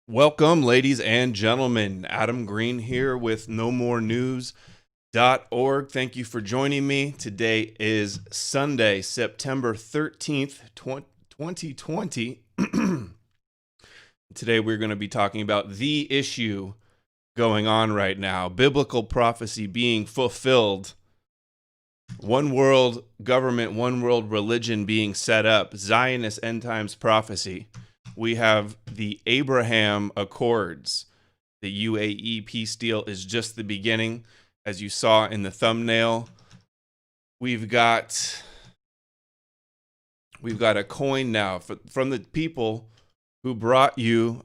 Welcome, ladies and gentlemen. Adam Green here with NoMoreNews.org. Thank you for joining me. Today is Sunday, September 13th, 2020. Today we're going to be talking about the issue going on right now. Biblical prophecy being fulfilled. One world government, one world religion being set up. Zionist end times prophecy. We have the Abraham Accords. The UAE peace deal is just the beginning, as you saw in the thumbnail. We've got a coin now from the people who brought you.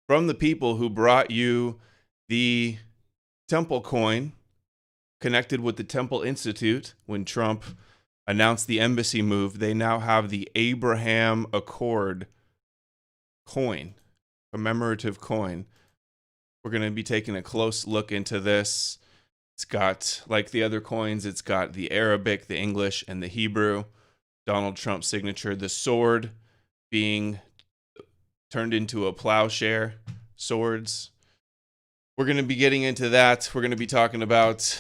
From the people who brought you the Temple coin, connected with the Temple Institute. When Trump announced the embassy move, they now have the Abraham Accord coin, commemorative coin. We're going to be taking a close look into this. It's got, like the other coins, it's got the Arabic, the English, and the Hebrew. Donald Trump's signature, the sword being turned into a plowshare, swords. We're going to be getting into that. We're going to be talking about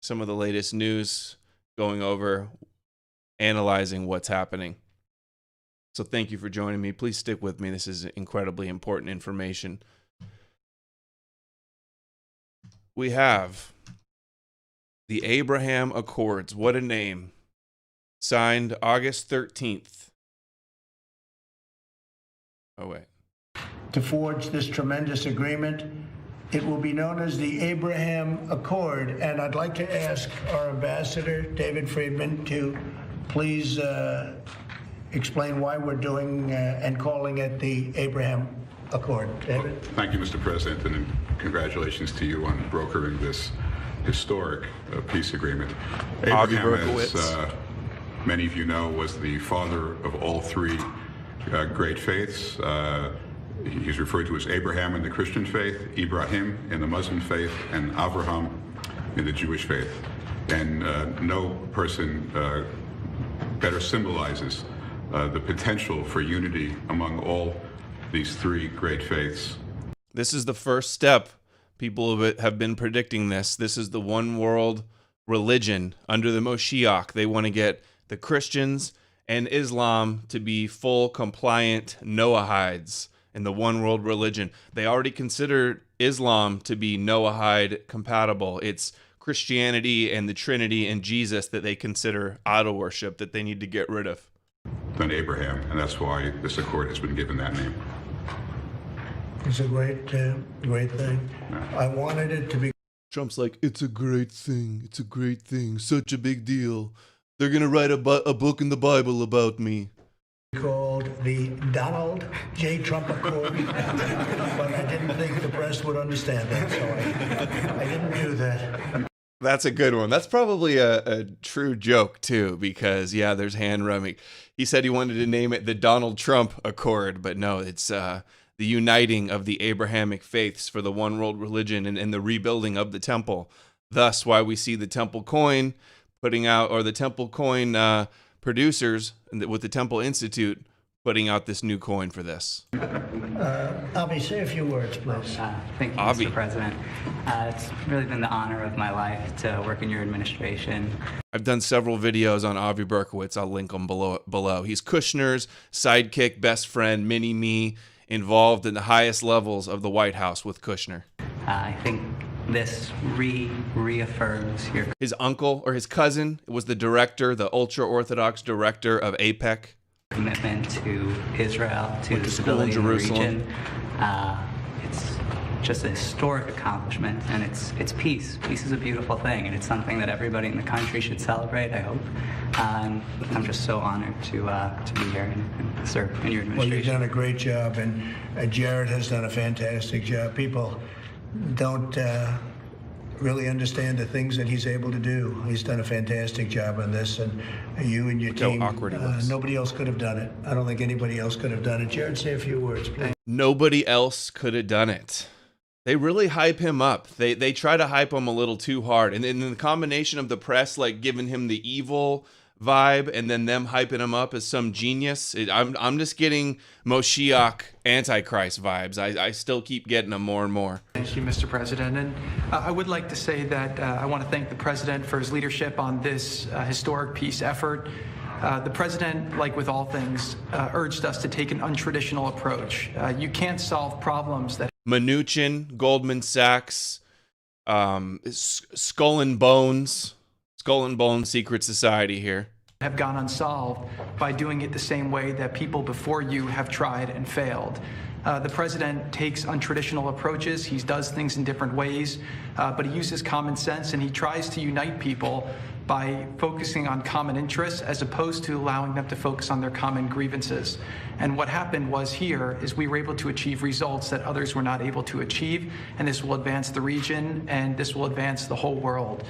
some of the latest news, going over, analyzing what's happening. So thank you for joining me. Please stick with me. This is incredibly important information. We have the Abraham Accords. What a name. Signed August 13th. Oh, wait. To forge this tremendous agreement. It will be known as the Abraham Accord. And I'd like to ask our ambassador, David Friedman, to please explain why we're doing and calling it the Abraham Accord. David? Thank you, Mr. President, and congratulations to you on brokering this historic peace agreement. Abraham, as many of you know, was the father of all three great faiths. He's referred to as Abraham in the Christian faith, Ibrahim in the Muslim faith, and Avraham in the Jewish faith. And no person better symbolizes the potential for unity among all these three great faiths. This is the first step. People have been predicting this. This is the one world religion under the Moshiach. They want to get the Christians and Islam to be full compliant Noahides in the one world religion. They already consider Islam to be Noahide compatible. It's Christianity and the Trinity and Jesus that they consider idol worship, that they need to get rid of. Than Abraham, and that's why this accord has been given that name. It's a great thing. I wanted it to be. Trump's like, it's a great thing. It's a great thing. Such a big deal. They're going to write a book in the Bible about me. Called the Donald J. Trump Accord, but I didn't think the press would understand that, so I didn't do that. That's a good one. That's probably a true joke, too, because, yeah, there's hand rubbing. He said he wanted to name it the Donald Trump Accord, but no, it's the uniting of the Abrahamic faiths for the one world religion and the rebuilding of the temple. Thus, why we see the temple coin putting out, or the temple coin producers with the Temple Institute putting out this new coin for this. Avi, say a few words, please. Thank you, Avi. Mr. President. It's really been the honor of my life to work in your administration. I've done several videos on Avi Berkowitz. I'll link them below. He's Kushner's sidekick, best friend, mini-me, involved in the highest levels of the White House with Kushner. I think this reaffirms His uncle, or his cousin, was the director, the ultra-Orthodox director of APEC. Commitment to Israel, to Went the to school in stability of the Jerusalem. region. It's just a historic accomplishment, and it's peace. Peace is a beautiful thing, and it's something that everybody in the country should celebrate, I hope. And I'm just so honored to be here and serve in your administration. Well, you've done a great job, and Jared has done a fantastic job. People don't really understand the things that he's able to do. He's done a fantastic job on this, and you and your team, how awkward he looks. Nobody else could have done it. I don't think anybody else could have done it. Jared, say a few words, please. Nobody else could have done it. They really hype him up. They try to hype him a little too hard. And then the combination of the press like giving him the evil vibe and then them hyping him up as some genius. I'm just getting Moshiach Antichrist vibes. I still keep getting them more and more. Thank you, Mr. President. And I would like to say that I want to thank the President for his leadership on this historic peace effort. The President, like with all things, urged us to take an untraditional approach. You can't solve problems that... Mnuchin, Goldman Sachs, Skull and Bones Secret Society here. ...have gone unsolved by doing it the same way that people before you have tried and failed. The President takes untraditional approaches. He does things in different ways, but he uses common sense and he tries to unite people by focusing on common interests as opposed to allowing them to focus on their common grievances. And what happened was here is we were able to achieve results that others were not able to achieve, and this will advance the region and this will advance the whole world.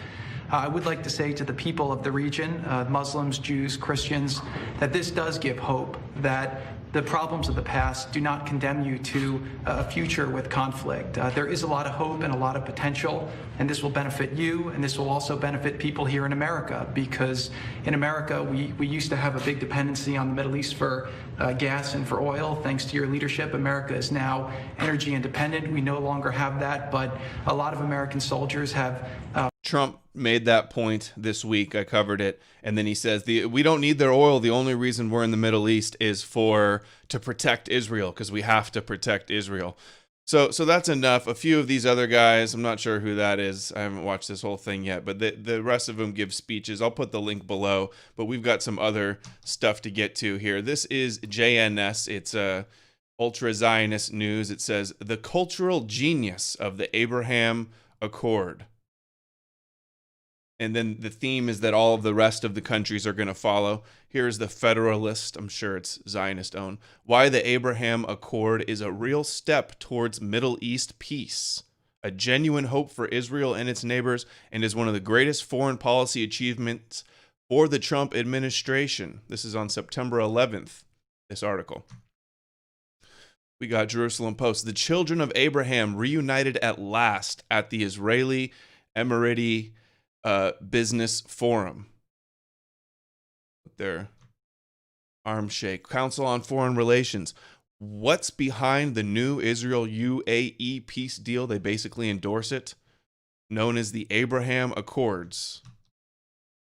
I would like to say to the people of the region, Muslims, Jews, Christians, that this does give hope, that the problems of the past do not condemn you to a future with conflict. There is a lot of hope and a lot of potential, and this will benefit you, and this will also benefit people here in America, because in America, we used to have a big dependency on the Middle East for gas and for oil. Thanks to your leadership, America is now energy independent. We no longer have that, but a lot of American soldiers have... Trump made that point this week. I covered it. And then he says, we don't need their oil. The only reason we're in the Middle East is to protect Israel, because we have to protect Israel. So that's enough. A few of these other guys, I'm not sure who that is. I haven't watched this whole thing yet, but the rest of them give speeches. I'll put the link below, but we've got some other stuff to get to here. This is JNS. It's ultra-Zionist news. It says, the cultural genius of the Abraham Accord. And then the theme is that all of the rest of the countries are going to follow. Here's the Federalist. I'm sure it's Zionist owned. Why the Abraham Accord is a real step towards Middle East peace, a genuine hope for Israel and its neighbors, and is one of the greatest foreign policy achievements for the Trump administration. This is on September 11th, this article. We got Jerusalem Post. The children of Abraham reunited at last at the Israeli Emirati Business Forum. Their arm shake. Council on Foreign Relations. What's behind the new Israel-UAE peace deal? They basically endorse it, known as the Abraham Accords.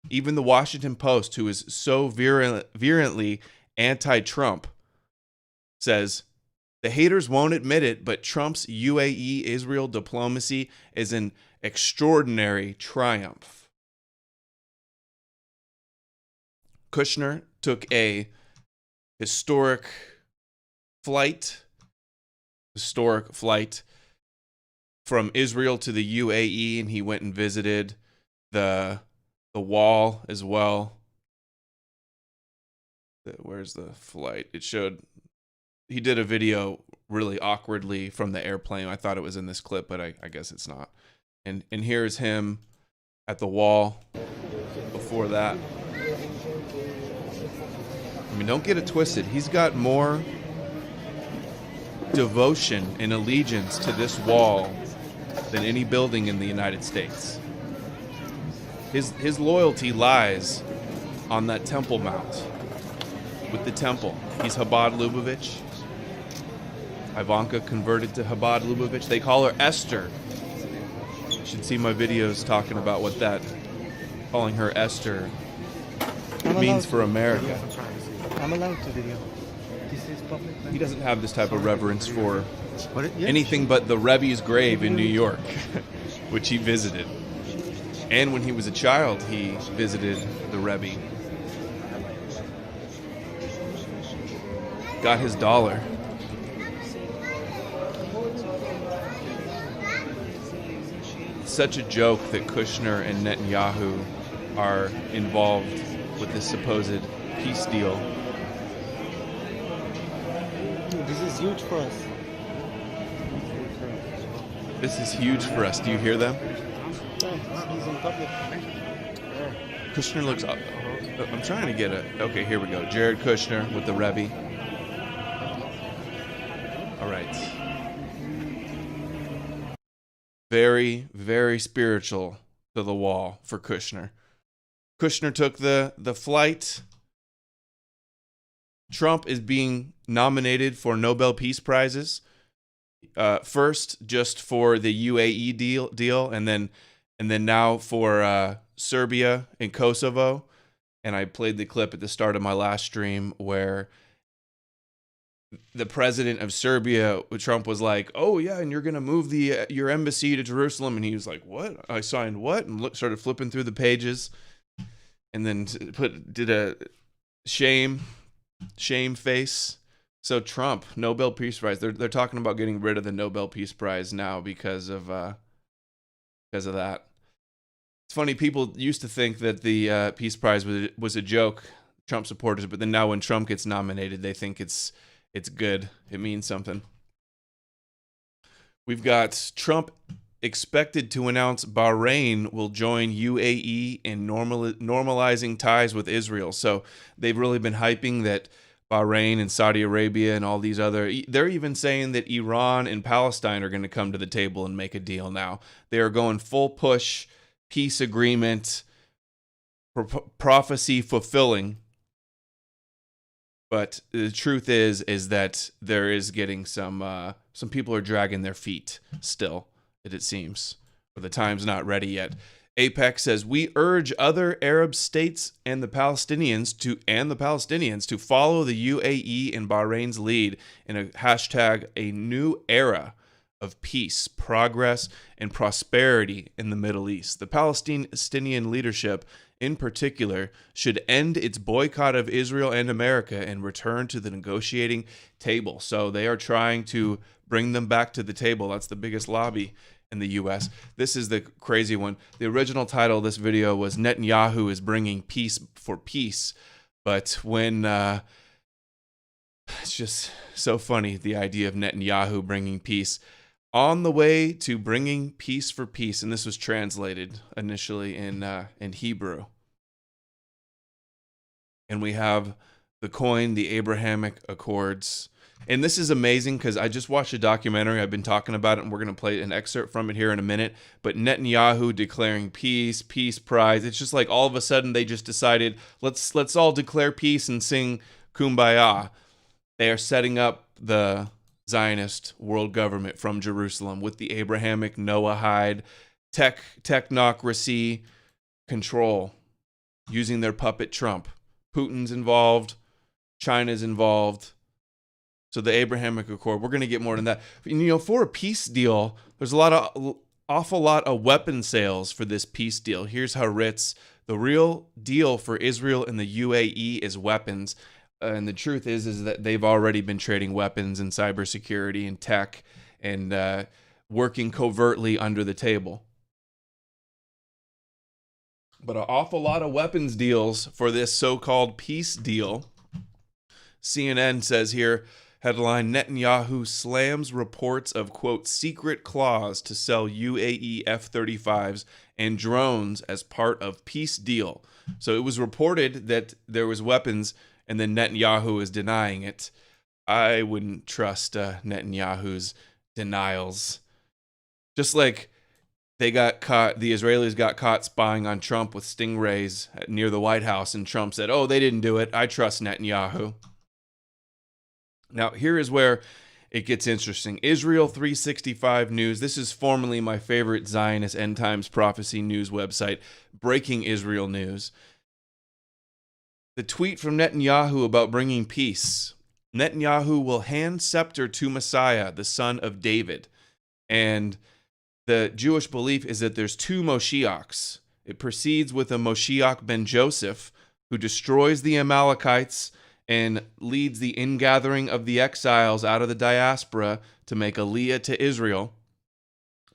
Even the Washington Post, who is so virulently anti-Trump, says, the haters won't admit it, but Trump's UAE-Israel diplomacy is an extraordinary triumph. Kushner took a historic flight from Israel to the UAE, and he went and visited the wall as well. Where's the flight? It showed he did a video really awkwardly from the airplane. I thought it was in this clip, but I guess it's not. And here's him at the wall before that. I mean, don't get it twisted. He's got more devotion and allegiance to this wall than any building in the United States. His loyalty lies on that Temple Mount with the temple. He's Chabad Lubavitch. Ivanka converted to Chabad Lubavitch. They call her Esther. You should see my videos talking about what that, calling her Esther, means for America. I'm allowed to video. This is public. He doesn't have this type of reverence for anything but the Rebbe's grave in New York, which he visited. And when he was a child, he visited the Rebbe. Got his dollar. It's such a joke that Kushner and Netanyahu are involved with this supposed peace deal. This is huge for us. This is huge for us. Do you hear them? He's in public. Kushner looks up. I'm trying to get a... Okay, here we go. Jared Kushner with the Rebbe. All right. very, very spiritual to the wall for Kushner. Kushner took the flight. Trump is being nominated for Nobel Peace Prizes. First, just for the UAE deal, and then now for Serbia and Kosovo. And I played the clip at the start of my last stream where the president of Serbia, Trump, was like, "Oh yeah, and you're gonna move your embassy to Jerusalem," and he was like, "What? I signed what?" And started flipping through the pages, and then did a shame face. So Trump, Nobel Peace Prize. They're talking about getting rid of the Nobel Peace Prize now because of that. It's funny, people used to think that the Peace Prize was a joke, Trump supporters, but then now when Trump gets nominated, they think it's good. It means something. We've got Trump expected to announce Bahrain will join UAE in normalizing ties with Israel. So they've really been hyping that Bahrain and Saudi Arabia and all these they're even saying that Iran and Palestine are going to come to the table and make a deal now. They are going full push, peace agreement, prophecy fulfilling. But the truth is that there is getting some people are dragging their feet still, it seems. But the time's not ready yet. APEC says, we urge other Arab states and the Palestinians to follow the UAE and Bahrain's lead in a new era of peace, progress, and prosperity in the Middle East. The Palestinian leadership, in particular, should end its boycott of Israel and America and return to the negotiating table. So they are trying to bring them back to the table. That's the biggest lobby in the U.S. This is the crazy one. The original title of this video was Netanyahu is bringing peace for peace. But when it's just so funny, the idea of Netanyahu bringing peace on the way to bringing peace for peace. And this was translated initially in Hebrew. And we have the coin, the Abrahamic Accords. And this is amazing because I just watched a documentary. I've been talking about it, and we're going to play an excerpt from it here in a minute. But Netanyahu declaring peace prize. It's just like all of a sudden they just decided, let's all declare peace and sing Kumbaya. They are setting up the Zionist world government from Jerusalem with the Abrahamic Noahide technocracy control using their puppet Trump. Putin's involved. China's involved. So the Abrahamic Accord, we're going to get more than that. For a peace deal, there's awful lot of weapon sales for this peace deal. Here's how the real deal for Israel and the UAE is weapons. And the truth is that they've already been trading weapons and cybersecurity and tech and working covertly under the table. But an awful lot of weapons deals for this so-called peace deal. CNN says here, headline, Netanyahu slams reports of, quote, secret clause to sell UAE F-35s and drones as part of peace deal. So it was reported that there was weapons, and then Netanyahu is denying it. I wouldn't trust Netanyahu's denials. Just like the Israelis got caught spying on Trump with stingrays near the White House, and Trump said, oh, they didn't do it. I trust Netanyahu. Now, here is where it gets interesting. Israel 365 News. This is formerly my favorite Zionist end times prophecy news website, Breaking Israel News. The tweet from Netanyahu about bringing peace. Netanyahu will hand scepter to Messiah, the son of David. And the Jewish belief is that there's two Moshiachs. It proceeds with a Moshiach ben Joseph, who destroys the Amalekites and leads the ingathering of the exiles out of the diaspora to make Aliyah to Israel,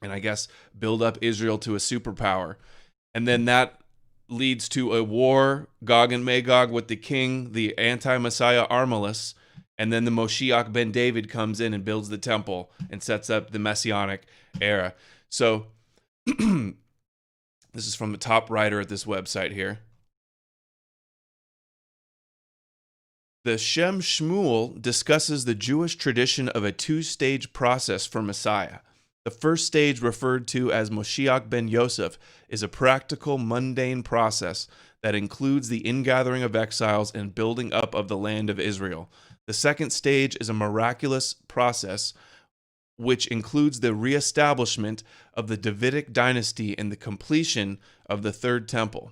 and I guess build up Israel to a superpower. And then that leads to a war, Gog and Magog with the king, the anti-Messiah Armilus, and then the Moshiach ben David comes in and builds the temple and sets up the Messianic era. So this is from the top writer at this website here. The Shem Shmuel discusses the Jewish tradition of a two-stage process for Messiah. The first stage, referred to as Moshiach ben Yosef, is a practical, mundane process that includes the ingathering of exiles and building up of the land of Israel. The second stage is a miraculous process which includes the reestablishment of the Davidic dynasty and the completion of the third temple.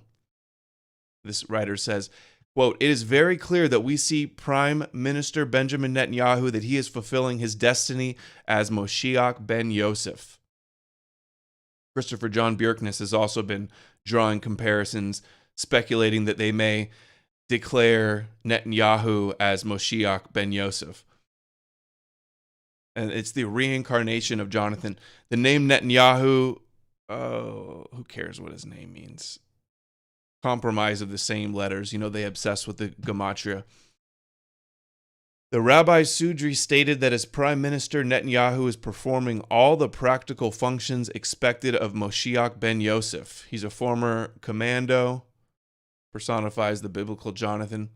This writer says, quote, "It is very clear that we see Prime Minister Benjamin Netanyahu that he is fulfilling his destiny as Moshiach ben Yosef." Christopher John Bjerknes has also been drawing comparisons, speculating that they may declare Netanyahu as Moshiach ben Yosef. And it's the reincarnation of Jonathan. The name Netanyahu, who cares what his name means? Compromise of the same letters. You know, they obsess with the gematria. The Rabbi Sudri stated that as prime minister, Netanyahu is performing all the practical functions expected of Moshiach ben Yosef. He's a former commando, personifies the biblical Jonathan.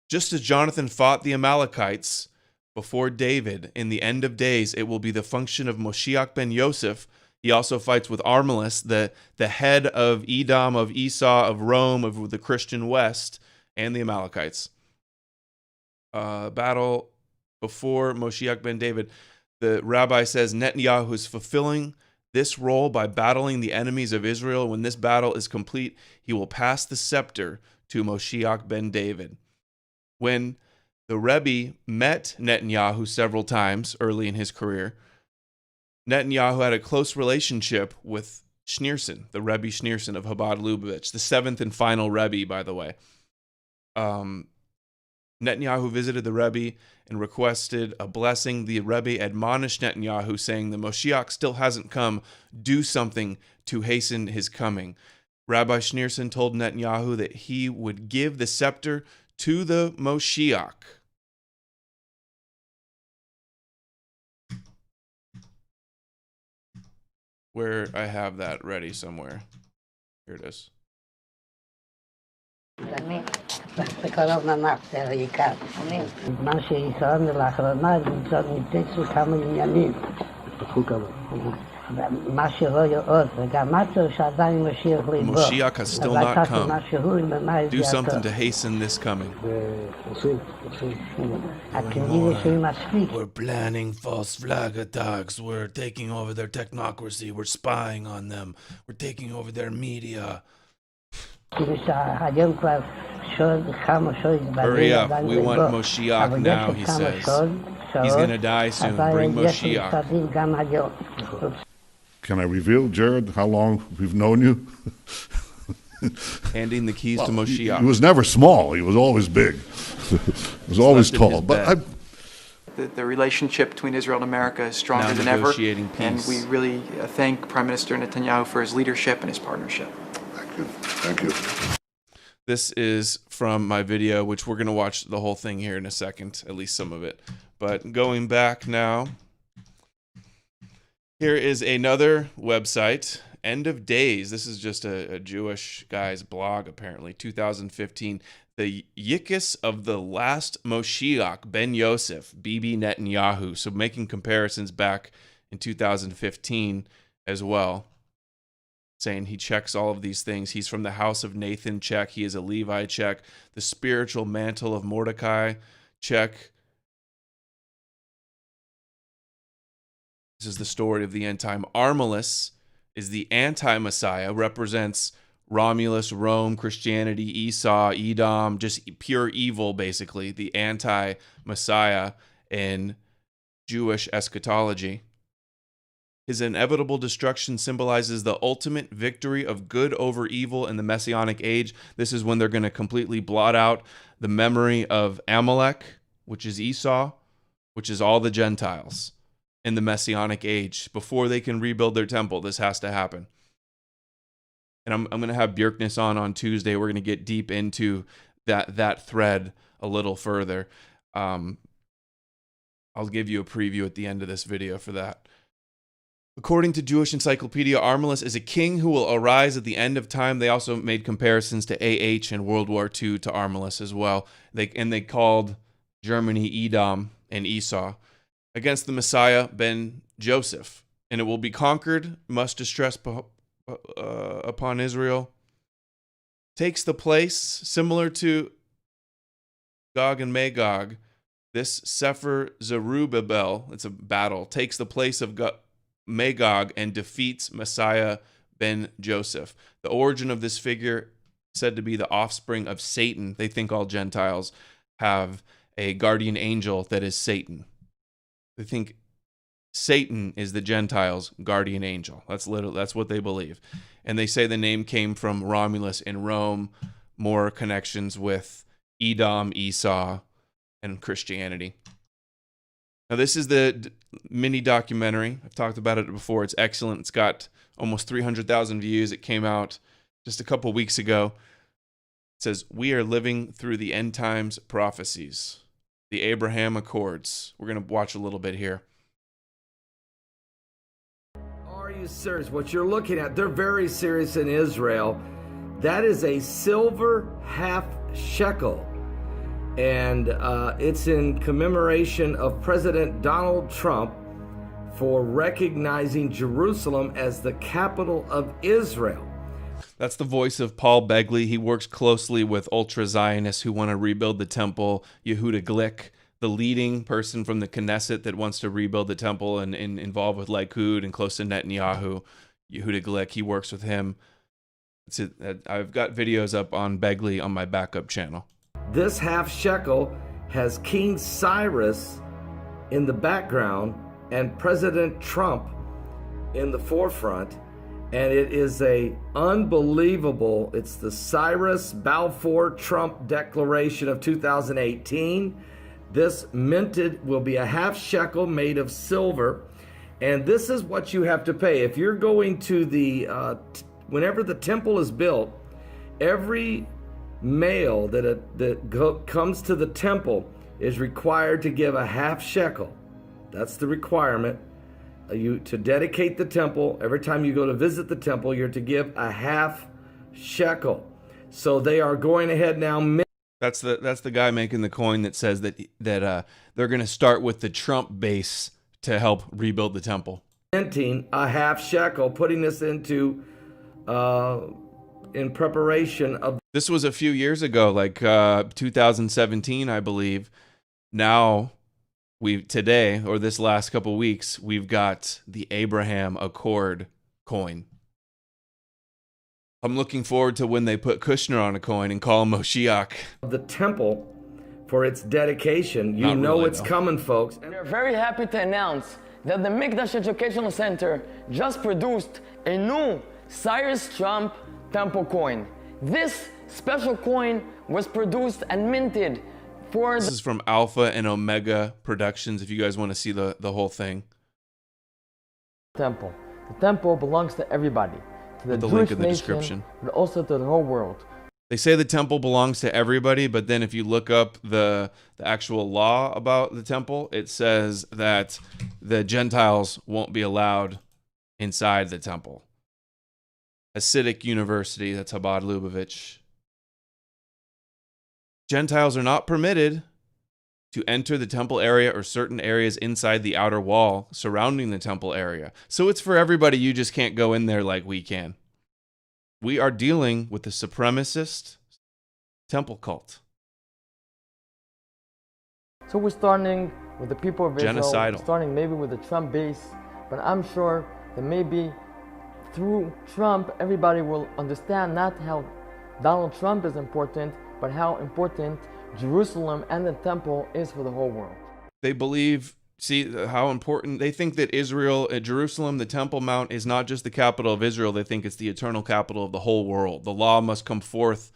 Just as Jonathan fought the Amalekites before David in the end of days, it will be the function of Moshiach ben Yosef. He also fights with Armilus, the head of Edom, of Esau, of Rome, of the Christian West, and the Amalekites. Battle before Moshiach ben David. The rabbi says Netanyahu is fulfilling this role by battling the enemies of Israel. When this battle is complete, he will pass the scepter to Moshiach ben David. When the Rebbe met Netanyahu several times early in his career, Netanyahu had a close relationship with Schneerson, the Rebbe Schneerson of Chabad Lubavitch, the seventh and final Rebbe, by the way. Netanyahu visited the Rebbe and requested a blessing. The Rebbe admonished Netanyahu, saying, "The Moshiach still hasn't come. Do something to hasten his coming." Rabbi Schneerson told Netanyahu that he would give the scepter to the Moshiach. Where I have that ready somewhere. Here it is. בקרוב ממש זה העיקר. מה שישראל לאחרונה נמצאו כמה עניינים. מה שרואה עוד, וגם מצאו שעדיין משיח ליבו. Moshiach has still not come. Do something to hasten this coming. We're planning false flag attacks. We're taking over their technocracy. We're spying on them. We're taking over their media. Hurry up. We want Moshiach now, he says. He's going to die soon. Bring Moshiach. Can I reveal, Jared, how long we've known you? Handing the keys to Moshiach. He was never small. He was always big. He was always tall. But the relationship between Israel and America is stronger than ever. And we really thank Prime Minister Netanyahu for his leadership and his partnership. Thank you. This is from my video, which we're going to watch the whole thing here in a second, at least some of it. But going back now, here is another website, End of Days. This is just a Jewish guy's blog, apparently, 2015. The Yickes of the Last Moshiach, Ben Yosef, Bibi Netanyahu. So making comparisons back in 2015 as well, saying he checks all of these things. He's from the house of Nathan, check. He is a Levi, check. The spiritual mantle of Mordecai, check. This is the story of the end time. Armilus is the anti-Messiah, represents Romulus, Rome, Christianity, Esau, Edom, just pure evil, basically. The anti-Messiah in Jewish eschatology. His inevitable destruction symbolizes the ultimate victory of good over evil in the Messianic age. This is when they're going to completely blot out the memory of Amalek, which is Esau, which is all the Gentiles in the Messianic age. Before they can rebuild their temple, this has to happen. And I'm going to have Bjerknes on Tuesday. We're going to get deep into that thread a little further. I'll give you a preview at the end of this video for that. According to Jewish Encyclopedia, Armilus is a king who will arise at the end of time. They also made comparisons to AH in World War II to Armilus as well. They called Germany Edom and Esau. Against the Messiah, Ben Joseph. and it will be conquered, must distress upon Israel. Takes the place, similar to Gog and Magog, this Sefer Zerubbabel, it's a battle, takes the place of Magog and defeats Messiah ben Joseph. The origin of this figure, said to be the offspring of Satan. They think all Gentiles have a guardian angel that is Satan. They think Satan is the Gentiles' guardian angel. That's what they believe. And they say the name came from Romulus in Rome, more connections with Edom, Esau, and Christianity. Now, this is the mini documentary. I've talked about it before. It's excellent. It's got almost 300,000 views. It came out just a couple weeks ago. It says, "We are living through the end times prophecies, the Abraham Accords." We're going to watch a little bit here. Are you serious? What you're looking at, they're very serious in Israel. That is a silver half shekel. And it's in commemoration of President Donald Trump for recognizing Jerusalem as the capital of Israel. That's the voice of Paul Begley. He works closely with ultra-Zionists who want to rebuild the temple. Yehuda Glick, the leading person from the Knesset that wants to rebuild the temple and involved with Likud and close to Netanyahu. Yehuda Glick, he works with him. I've got videos up on Begley on my backup channel. This half shekel has King Cyrus in the background and President Trump in the forefront. And it is it's the Cyrus Balfour Trump Declaration of 2018. This minted will be a half shekel made of silver. And this is what you have to pay. If you're going to whenever the temple is built, every male that comes to the temple is required to give a half shekel. That's the requirement. To dedicate the temple, every time you go to visit the temple, you're to give a half shekel. So they are going ahead now. That's the guy making the coin that says that they're going to start with the Trump base to help rebuild the temple. Minting a half shekel, putting this into in preparation of. This was a few years ago, like 2017, I believe. Now, today, or this last couple weeks, we've got the Abraham Accord coin. I'm looking forward to when they put Kushner on a coin and call him Moshiach. The temple for its dedication. You know it's coming, folks. We're very happy to announce that the Mikdash Educational Center just produced a new Cyrus Trump temple coin. This special coin was produced and minted for. This is from Alpha and Omega Productions, if you guys want to see the whole thing. Temple. The temple belongs to everybody. To the Jewish link in the nation, description. but also to the whole world. They say the temple belongs to everybody, but then if you look up the actual law about the temple, it says that the Gentiles won't be allowed inside the temple. Hasidic University, that's Chabad Lubavitch. Gentiles are not permitted to enter the temple area or certain areas inside the outer wall surrounding the temple area. So it's for everybody. You just can't go in there like we can. We are dealing with the supremacist temple cult. So we're starting with the people of Israel. Genocidal. We're starting maybe with the Trump base, but I'm sure that maybe through Trump, everybody will understand not how Donald Trump is important, but how important Jerusalem and the temple is for the whole world. They believe, see how important, they think that Jerusalem, the Temple Mount, is not just the capital of Israel. They think it's the eternal capital of the whole world. The law must come forth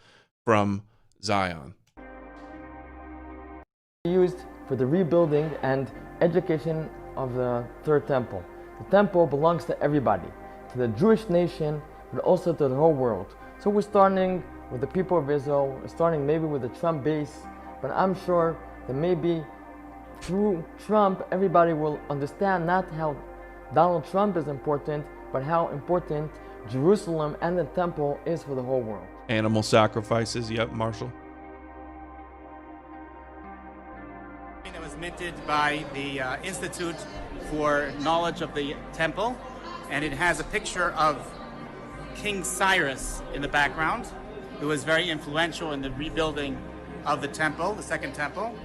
from Zion. Used for the rebuilding and education of the third temple. The temple belongs to everybody, to the Jewish nation, but also to the whole world. So we're starting with the people of Israel, we're starting maybe with the Trump base, but I'm sure that maybe through Trump, everybody will understand not how Donald Trump is important, but how important Jerusalem and the temple is for the whole world. Animal sacrifices, yep, Marshall. It was depicted by the Institute for Knowledge of the Temple, and it has a picture of King Cyrus in the background, who was very influential in the rebuilding of the temple, the Second Temple.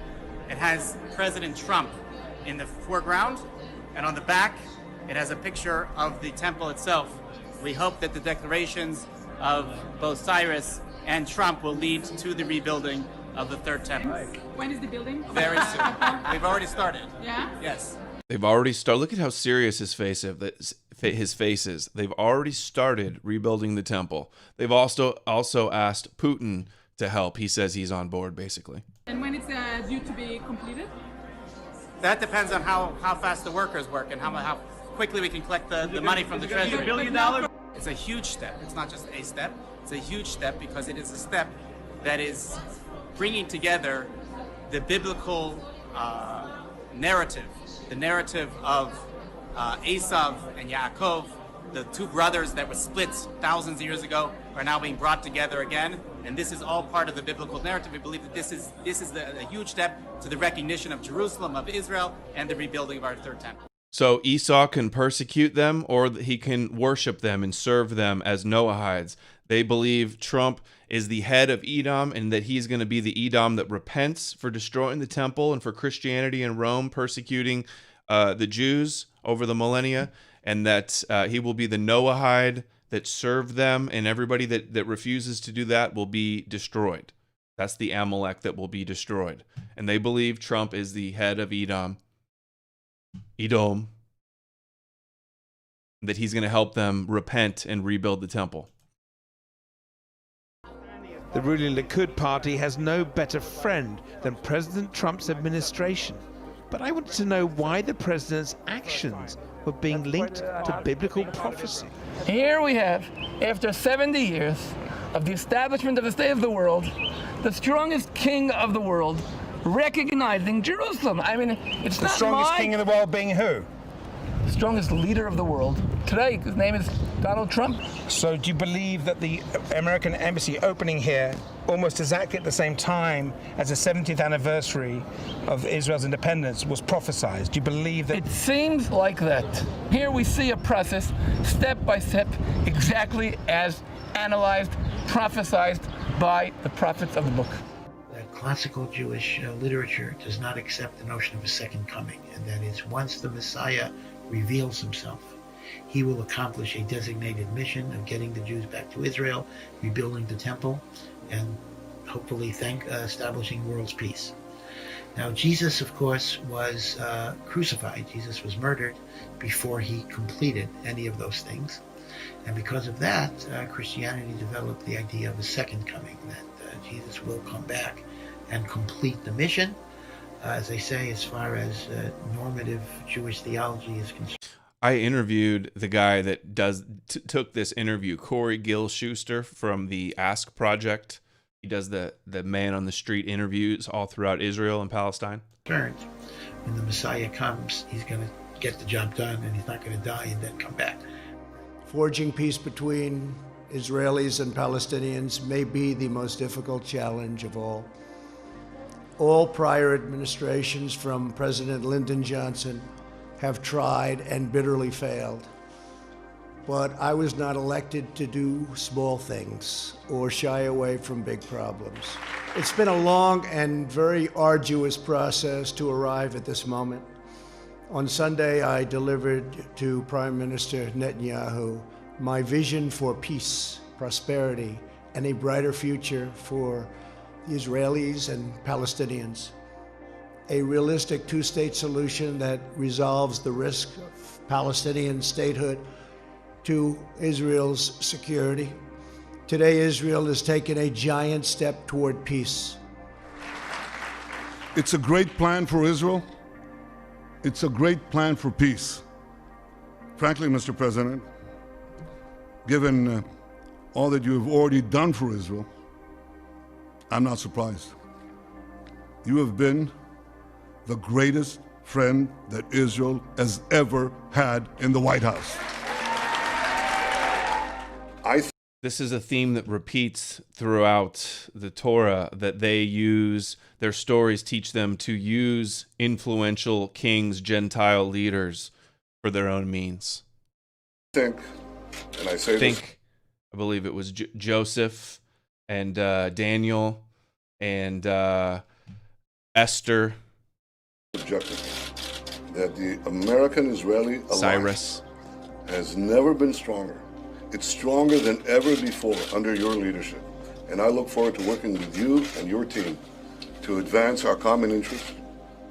It has President Trump in the foreground, and on the back, it has a picture of the temple itself. We hope that the declarations of both Cyrus and Trump will lead to the rebuilding of the Third Temple. When is the building? Very soon. We've already started. Yeah? Yes. They've already started. Look at how serious his face is. They've already started rebuilding the temple. They've also asked Putin to help. He says he's on board, basically. And when it's due to be completed? That depends on how fast the workers work and how quickly we can collect the money from the treasury. $1 billion? It's a huge step. It's not just a step. It's a huge step because it is a step that is bringing together the biblical narrative, the narrative of Esav and Yaakov, the two brothers that were split thousands of years ago, are now being brought together again. And this is all part of the biblical narrative. We believe that this is a huge step to the recognition of Jerusalem, of Israel, and the rebuilding of our Third Temple. So Esau can persecute them, or he can worship them and serve them as Noahides. They believe Trump is the head of Edom, and that he's going to be the Edom that repents for destroying the temple and for Christianity in Rome, persecuting the Jews over the millennia, and that he will be the Noahide that served them, and everybody that refuses to do that will be destroyed. That's the Amalek that will be destroyed. And they believe Trump is the head of Edom, that he's going to help them repent and rebuild the temple. The ruling Likud party has no better friend than President Trump's administration. But I wanted to know why the president's actions were being linked to biblical prophecy. Here we have, after 70 years of the establishment of the state of the world, the strongest king of the world recognizing Jerusalem. I mean, it's the not strongest king in the world being who? The strongest leader of the world today. His name is Donald Trump. So do you believe that the American embassy opening here almost exactly at the same time as the 70th anniversary of Israel's independence was prophesied? Do you believe that? It seems like that. Here we see a process, step by step, exactly as analyzed, prophesied by the prophets of the book. Classical Jewish literature does not accept the notion of a second coming, and that is once the Messiah reveals himself, he will accomplish a designated mission of getting the Jews back to Israel, rebuilding the temple, and hopefully establishing world's peace. Now, Jesus, of course, was crucified. Jesus was murdered before he completed any of those things. And because of that, Christianity developed the idea of a second coming, that Jesus will come back and complete the mission, as they say, as far as normative Jewish theology is concerned. I interviewed the guy that took this interview, Corey Gill Schuster from the Ask Project. He does the man on the street interviews all throughout Israel and Palestine. When the Messiah comes, he's going to get the job done, and he's not going to die and then come back. Forging peace between Israelis and Palestinians may be the most difficult challenge of all. All prior administrations, from President Lyndon Johnson, have tried and bitterly failed. But I was not elected to do small things or shy away from big problems. It's been a long and very arduous process to arrive at this moment. On Sunday, I delivered to Prime Minister Netanyahu my vision for peace, prosperity, and a brighter future for the Israelis and Palestinians. A realistic two-state solution that resolves the risk of Palestinian statehood to Israel's security. Today, Israel has taken a giant step toward peace. It's a great plan for Israel. It's a great plan for peace. Frankly, Mr. President, given all that you have already done for Israel, I'm not surprised. You have been the greatest friend that Israel has ever had in the White House. this is a theme that repeats throughout the Torah, that they use, their stories teach them to use influential kings, Gentile leaders for their own means. And I say I believe it was Joseph and Daniel and Esther. Objective that the American-Israeli alliance Cyrus has never been stronger. It's stronger than ever before under your leadership. And I look forward to working with you and your team to advance our common interests,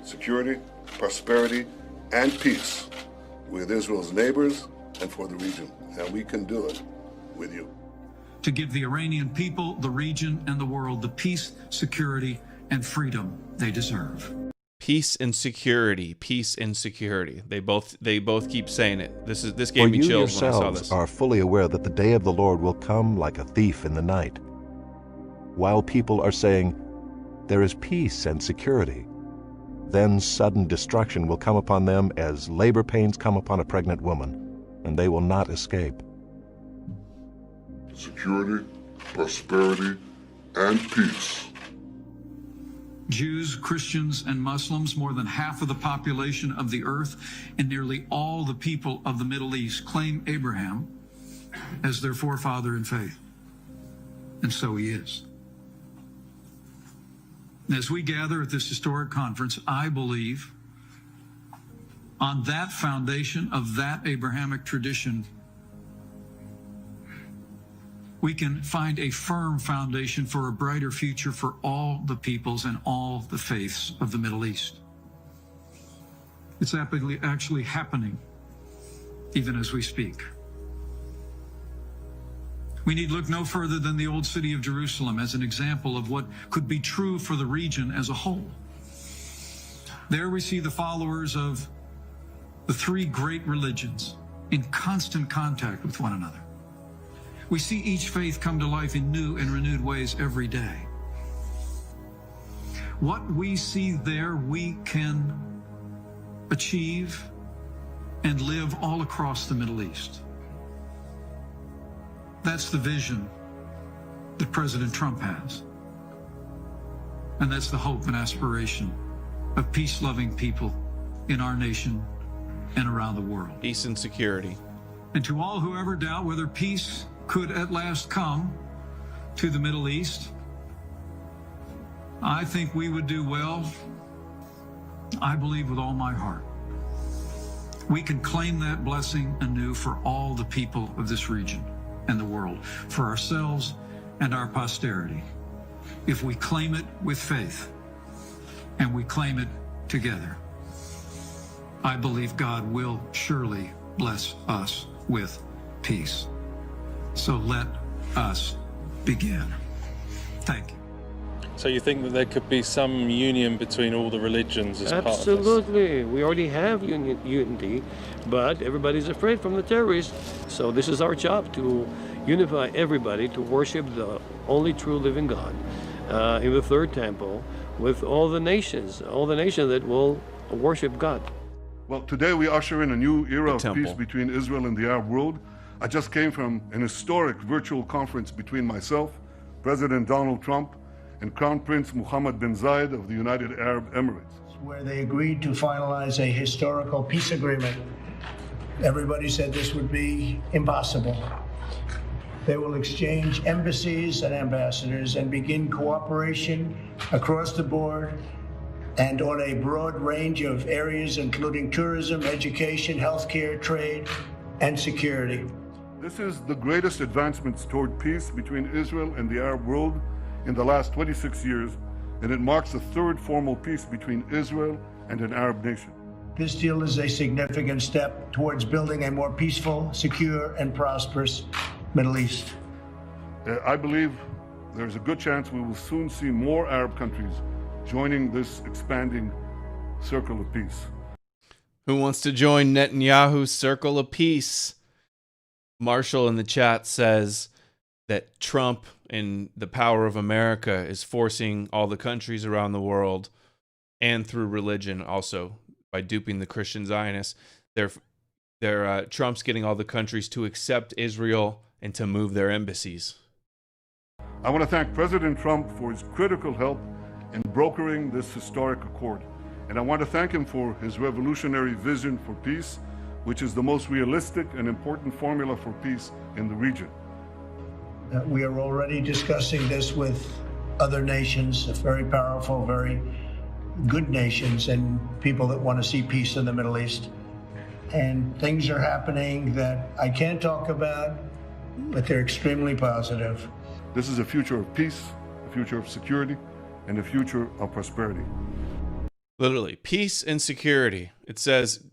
security, prosperity, and peace with Israel's neighbors and for the region. And we can do it with you. To give the Iranian people, the region, and the world the peace, security, and freedom they deserve. Peace and security, peace and security. They both keep saying it. This gave me chills when I saw this. You are fully aware that the day of the Lord will come like a thief in the night. While people are saying, there is peace and security, then sudden destruction will come upon them as labor pains come upon a pregnant woman, and they will not escape. Security, prosperity, and peace. Jews, Christians, and Muslims, more than half of the population of the earth, and nearly all the people of the Middle East claim Abraham as their forefather in faith. And so he is. As we gather at this historic conference, I believe on that foundation of that Abrahamic tradition, we can find a firm foundation for a brighter future for all the peoples and all the faiths of the Middle East. It's actually happening, even as we speak. We need look no further than the old city of Jerusalem as an example of what could be true for the region as a whole. There we see the followers of the three great religions in constant contact with one another. We see each faith come to life in new and renewed ways every day. What we see there, we can achieve and live all across the Middle East. That's the vision that President Trump has. And that's the hope and aspiration of peace-loving people in our nation and around the world. Peace and security. And to all who ever doubt whether peace could at last come to the Middle East, I think we would do well, I believe with all my heart. We can claim that blessing anew for all the people of this region and the world, for ourselves and our posterity, if we claim it with faith and we claim it together. I believe God will surely bless us with peace. So let us begin. Thank you. So you think that there could be some union between all the religions as part of this? Absolutely. We already have unity, but everybody's afraid from the terrorists. So this is our job, to unify everybody to worship the only true living God in the third temple with all the nations that will worship God. Well, today we usher in a new era of peace between Israel and the Arab world. I just came from an historic virtual conference between myself, President Donald Trump, and Crown Prince Mohammed bin Zayed of the United Arab Emirates, where they agreed to finalize a historical peace agreement. Everybody said this would be impossible. They will exchange embassies and ambassadors and begin cooperation across the board and on a broad range of areas, including tourism, education, healthcare, trade, and security. This is the greatest advancements toward peace between Israel and the Arab world in the last 26 years, and it marks the third formal peace between Israel and an Arab nation. This deal is a significant step towards building a more peaceful, secure, and prosperous Middle East. I believe there's a good chance we will soon see more Arab countries joining this expanding circle of peace. Who wants to join Netanyahu's circle of peace? Marshall in the chat says that Trump and the power of America is forcing all the countries around the world, and through religion also, by duping the Christian Zionists. Trump's getting all the countries to accept Israel and to move their embassies. I want to thank President Trump for his critical help in brokering this historic accord. And I want to thank him for his revolutionary vision for peace, which is the most realistic and important formula for peace in the region. We are already discussing this with other nations, very powerful, very good nations, and people that want to see peace in the Middle East. And things are happening that I can't talk about, but they're extremely positive. This is a future of peace, a future of security, and a future of prosperity. Literally, peace and security. It says,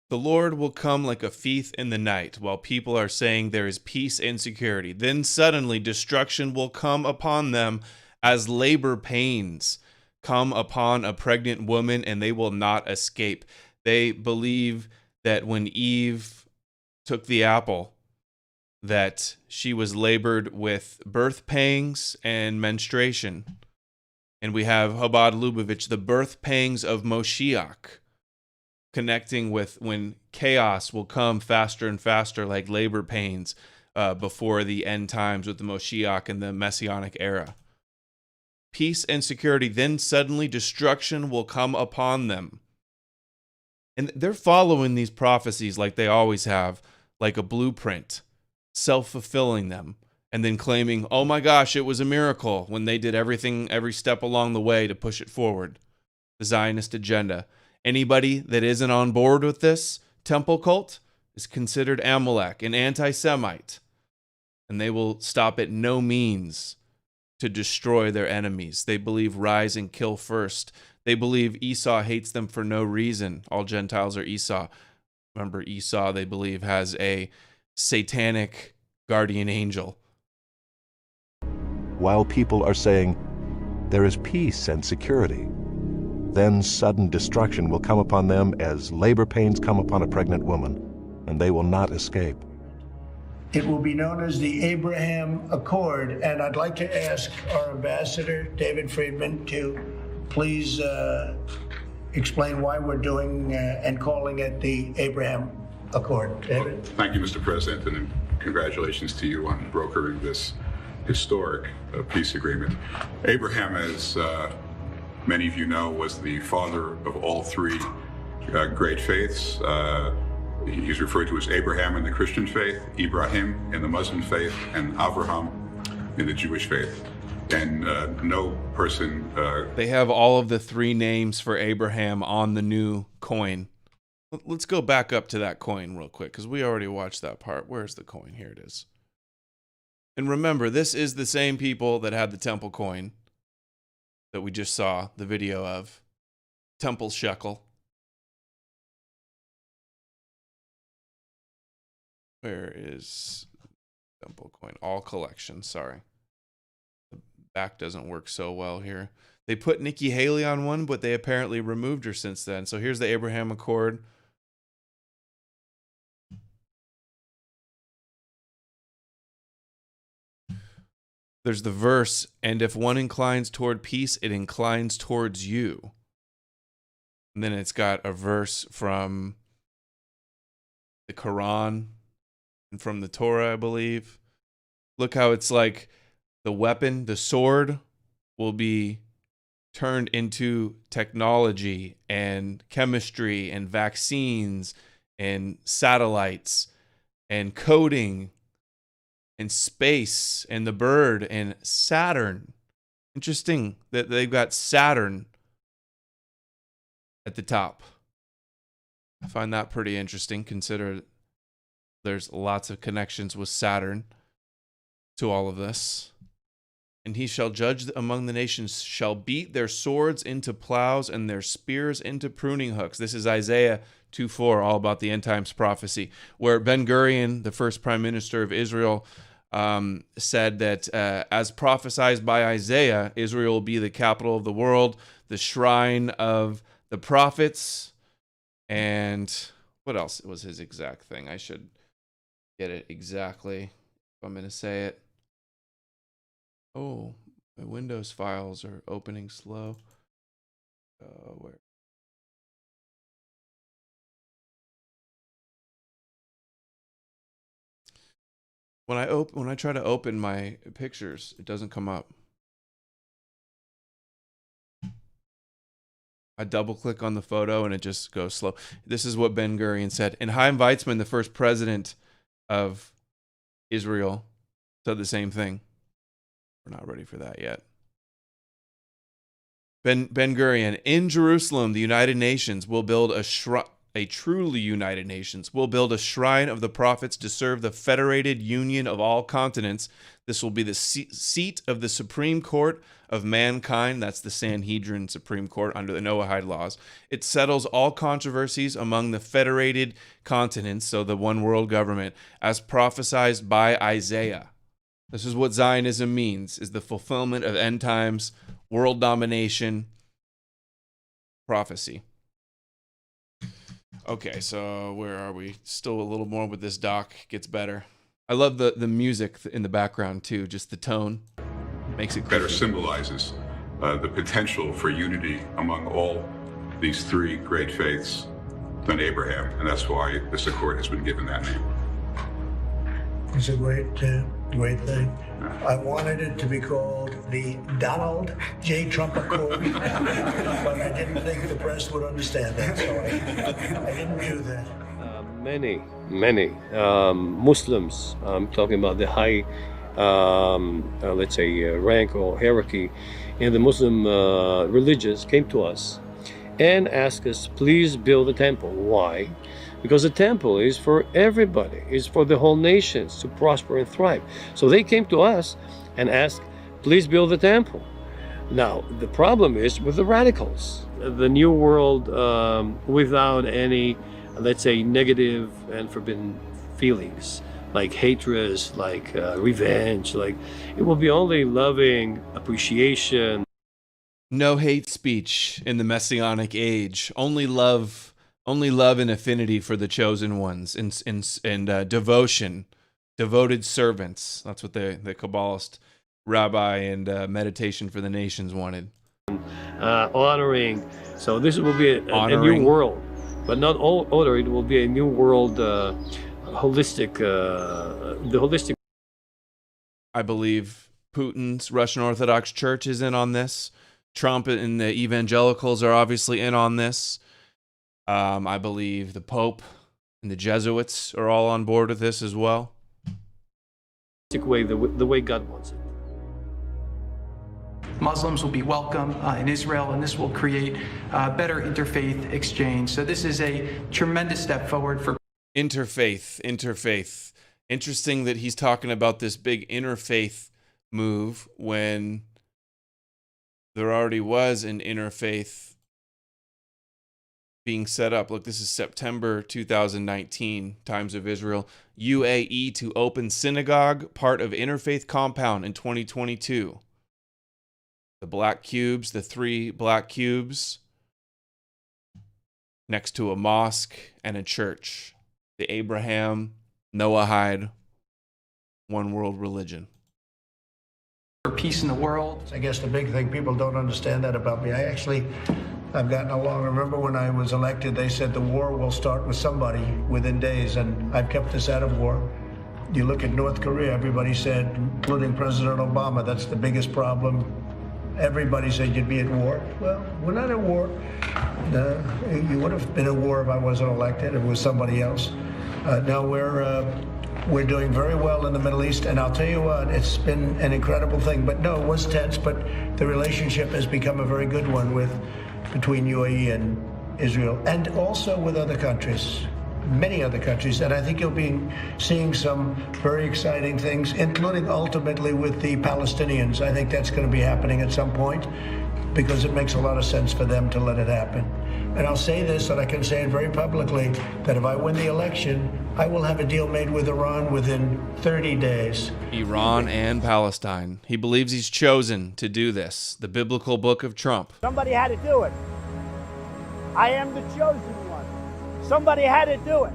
the Lord will come like a thief in the night, while people are saying there is peace and security. Then suddenly destruction will come upon them as labor pains come upon a pregnant woman, and they will not escape. They believe that when Eve took the apple, that she was labored with birth pangs and menstruation. And we have Chabad Lubavitch, the birth pangs of Moshiach, connecting with when chaos will come faster and faster like labor pains before the end times with the Moshiach and the Messianic era. Peace and security, then suddenly destruction will come upon them. And they're following these prophecies like they always have, like a blueprint, self-fulfilling them, and then claiming, oh my gosh, it was a miracle, when they did everything, every step along the way to push it forward. The Zionist agenda. Anybody that isn't on board with this temple cult is considered Amalek, an anti-Semite, and they will stop at no means to destroy their enemies. They believe rise and kill first. They believe Esau hates them for no reason. All Gentiles are Esau. Remember, Esau, they believe, has a satanic guardian angel. While people are saying, there is peace and security, then sudden destruction will come upon them as labor pains come upon a pregnant woman, and they will not escape. It will be known as the Abraham Accord, and I'd like to ask our ambassador, David Friedman, to please explain why we're doing and calling it the Abraham Accord. David? Thank you, Mr. President, and congratulations to you on brokering this historic peace agreement. Abraham, as many of you know, was the father of all three great faiths. He's referred to as Abraham in the Christian faith, Ibrahim in the Muslim faith, and Avraham in the Jewish faith. And no person... They have all of the three names for Abraham on the new coin. Let's go back up to that coin real quick, because we already watched that part. Where's the coin? Here it is. And remember, this is the same people that had the temple coin that we just saw the video of. Temple shekel. Where is temple coin? All collection, sorry. The back doesn't work so well here. They put Nikki Haley on one, but they apparently removed her since then. So here's the Abraham Accord. There's the verse, and if one inclines toward peace, it inclines towards you. And then it's got a verse from the Quran and from the Torah, I believe. Look how it's like the weapon, the sword, will be turned into technology and chemistry and vaccines and satellites and coding and space and the bird and Saturn. Interesting that they've got Saturn at the top. I find that pretty interesting, consider there's lots of connections with Saturn to all of this. And he shall judge among the nations, shall beat their swords into plows and their spears into pruning hooks. This is Isaiah 2:4, all about the end times prophecy, where Ben-Gurion, the first prime minister of Israel, said that as prophesied by Isaiah, Israel will be the capital of the world, the shrine of the prophets, and what else was his exact thing? I should get it exactly if I'm going to say it. Oh, my Windows files are opening slow. Where? When I try to open my pictures, it doesn't come up. I double click on the photo and it just goes slow. This is what Ben Gurion said. And Chaim Weizmann, the first president of Israel, said the same thing. We're not ready for that yet. Ben Gurion, in Jerusalem, the United Nations will build a truly united nations will build a shrine of the prophets to serve the federated union of all continents. This will be the seat of the Supreme Court of mankind. That's the Sanhedrin Supreme Court under the Noahide laws. It settles all controversies among the federated continents, so the one world government, as prophesied by Isaiah. This is what Zionism means, is the fulfillment of end times, world domination, prophecy. Okay, so where are we? Still a little more with this doc. Gets better. I love the music in the background too. Just the tone makes it better creepy. symbolizes the potential for unity among all these three great faiths than Abraham, and that's why this accord has been given that name. It's a great thing. I wanted it to be called the Donald J. Trump Accord, but I didn't think the press would understand that, so I didn't do that. Many Muslims, I'm talking about the high, let's say, rank or hierarchy in the Muslim religions, came to us and asked us, please build a temple. Why? Because the temple is for everybody, is for the whole nations to prosper and thrive. So they came to us and asked, please build a temple. Now, the problem is with the radicals. The New World, without any, let's say, negative and forbidden feelings, like hatred, like revenge, like it will be only loving, appreciation. No hate speech in the Messianic age. Only love and affinity for the chosen ones, and devotion, devoted servants. That's what the Kabbalist rabbi and Meditation for the Nations wanted. Honoring. So this will be a new world, but not all order. It will be a new world, holistic. The holistic. I believe Putin's Russian Orthodox Church is in on this. Trump and the evangelicals are obviously in on this. I believe the Pope and the Jesuits are all on board with this as well. Way, the way God wants it. Muslims will be welcome in Israel, and this will create better interfaith exchange. So this is a tremendous step forward for interfaith. Interesting that he's talking about this big interfaith move when there already was an interfaith being set up. Look, this is September 2019, Times of Israel. UAE to open synagogue, part of interfaith compound in 2022. The black cubes, the 3 black cubes, next to a mosque and a church. The Abraham, Noahide, one world religion. For peace in the world. I guess the big thing, people don't understand that about me. I've gotten along. Remember when I was elected, they said the war will start with somebody within days, and I've kept us out of war. You look at North Korea, everybody said, including President Obama, that's the biggest problem. Everybody said you'd be at war. Well, we're not at war. You would have been at war if I wasn't elected. It was somebody else. Now we're doing very well in the Middle East, and I'll tell you what, it's been an incredible thing. But no, it was tense, but the relationship has become a very good one between UAE and Israel, and also with other countries, many other countries. And I think you'll be seeing some very exciting things, including ultimately with the Palestinians. I think that's going to be happening at some point because it makes a lot of sense for them to let it happen. And I'll say this, and I can say it very publicly, that if I win the election, I will have a deal made with Iran within 30 days. Iran and Palestine. He believes he's chosen to do this. The biblical book of Trump. Somebody had to do it. I am the chosen one. Somebody had to do it.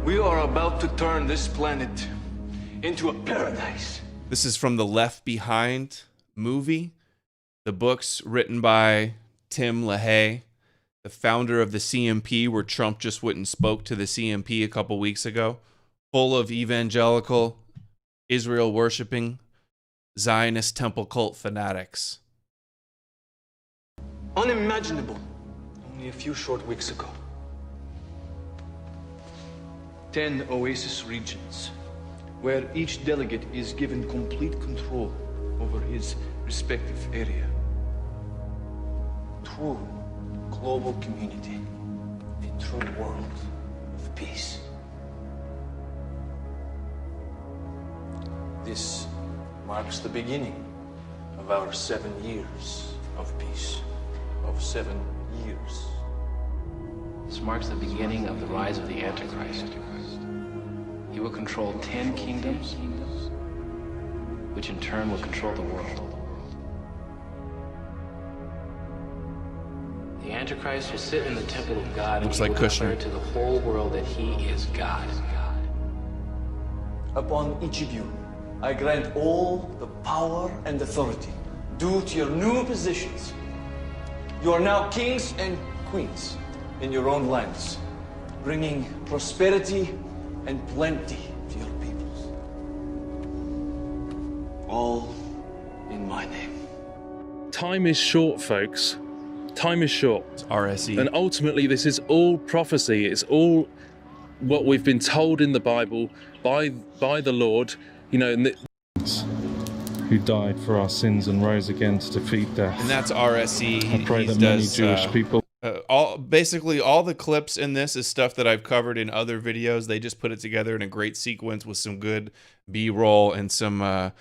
We are about to turn this planet into a paradise. This is from the Left Behind movie. The book's written by Tim LaHaye, the founder of the CMP, where Trump just went and spoke to the CMP a couple weeks ago. full of evangelical, Israel worshiping, Zionist temple cult fanatics. Unimaginable only a few short weeks ago. 10 oasis regions, where each delegate is given complete control over his respective area. True global community, a true world of peace. This marks the beginning of our 7 years of peace. Of 7 years. This marks the beginning of the rise of the Antichrist. He will control 10 kingdoms, which in turn will control the world. The Antichrist will sit in the temple of God and he will declare to the whole world that he is God. Upon each of you, I grant all the power and authority due to your new positions. You are now kings and queens in your own lands, bringing prosperity and plenty to your peoples. All in my name. Time is short, folks. Time is short. It's RSE. And ultimately, this is all prophecy. It's all what we've been told in the Bible by the Lord. You know, who died for our sins and rose again to defeat death. And that's RSE. I pray that many Jewish people. Basically, all the clips in this is stuff that I've covered in other videos. They just put it together in a great sequence with some good B-roll and some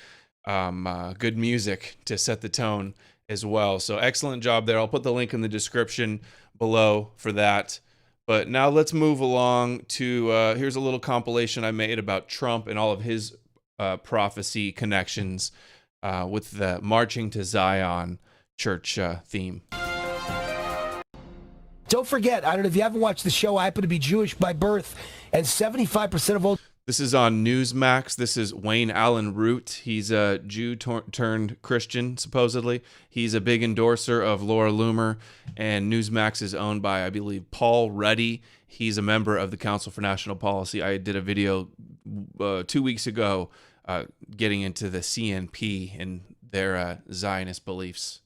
good music to set the tone as well. So excellent job there. I'll put the link in the description below for that. But now let's move along to, here's a little compilation I made about Trump and all of his prophecy connections with the Marching to Zion church theme. Don't forget, I don't know if you haven't watched the show, I happen to be Jewish by birth, and 75% of all... This is on Newsmax. This is Wayne Allen Root. He's a Jew turned Christian, supposedly. He's a big endorser of Laura Loomer, and Newsmax is owned by, I believe, Paul Ruddy. He's a member of the Council for National Policy. I did a video 2 weeks ago getting into the CNP and their Zionist beliefs.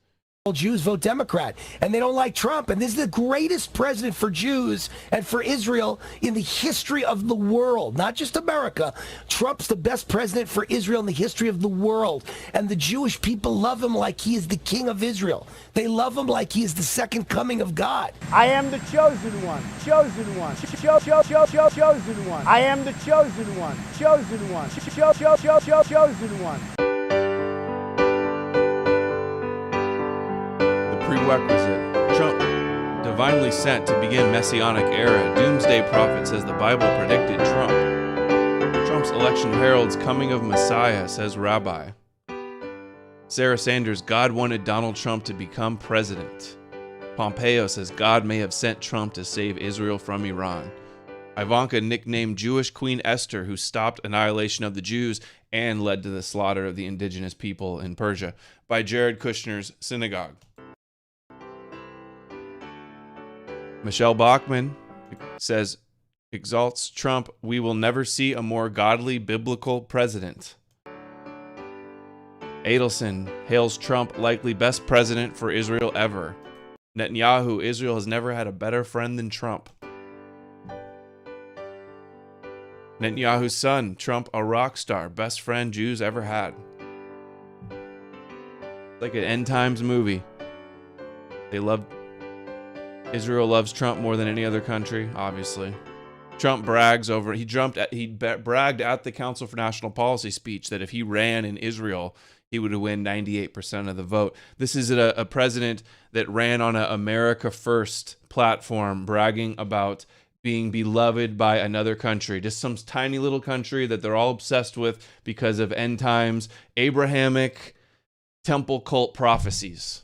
Jews vote Democrat, and they don't like Trump. And this is the greatest president for Jews and for Israel in the history of the world, not just America. Trump's the best president for Israel in the history of the world. And the Jewish people love him like he is the king of Israel. They love him like he is the second coming of God. I am the chosen one, chosen one, chosen one. I am the chosen one, chosen one, chosen one. Prerequisite. Trump, divinely sent to begin Messianic era. Doomsday prophet says the Bible predicted Trump. Trump's election heralds coming of Messiah, says Rabbi. Sarah Sanders, God wanted Donald Trump to become president. Pompeo says God may have sent Trump to save Israel from Iran. Ivanka nicknamed Jewish Queen Esther, who stopped annihilation of the Jews and led to the slaughter of the indigenous people in Persia, by Jared Kushner's synagogue. Michelle Bachmann says, exalts Trump, we will never see a more godly biblical president. Adelson hails Trump likely best president for Israel ever. Netanyahu, Israel has never had a better friend than Trump. Netanyahu's son, Trump a rock star, best friend Jews ever had. Like an end times movie. Israel loves Trump more than any other country, obviously. Trump brags over, he bragged at the Council for National Policy speech that if he ran in Israel, he would win 98% of the vote. This is a president that ran on an America First platform, bragging about being beloved by another country, just some tiny little country that they're all obsessed with because of end times, Abrahamic temple cult prophecies.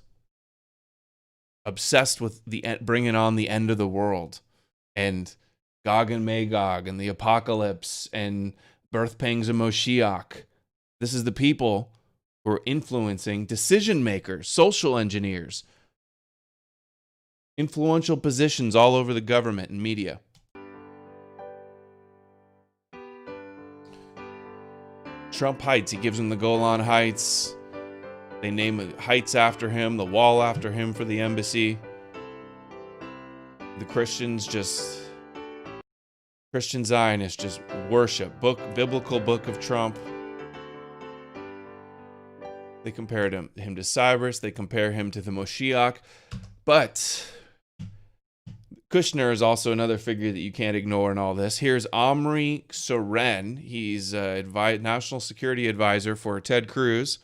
Obsessed with bringing on the end of the world and Gog and Magog and the apocalypse and birth pangs of Moshiach. This is the people who are influencing decision makers, social engineers, influential positions all over the government and media. Trump Heights. He gives them the Golan Heights. They name the heights after him, the wall after him for the embassy. The Christian Zionists just worship biblical book of Trump. They compared him to Cyrus. They compare him to the Moshiach. But Kushner is also another figure that you can't ignore in all this. Here's Omri Soren. He's national security advisor for Ted Cruz,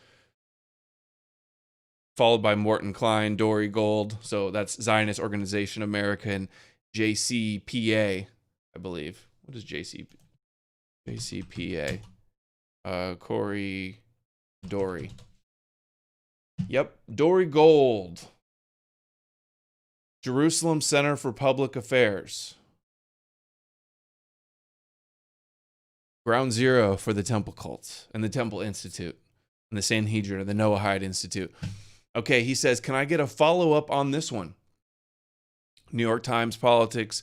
followed by Morton Klein, Dory Gold. So that's Zionist Organization America and JCPA, I believe. What is JCPA? Corey Dory. Yep, Dory Gold. Jerusalem Center for Public Affairs. Ground zero for the Temple Cult and the Temple Institute and the Sanhedrin and the Noahide Institute. Okay, he says, can I get a follow-up on this one? New York Times Politics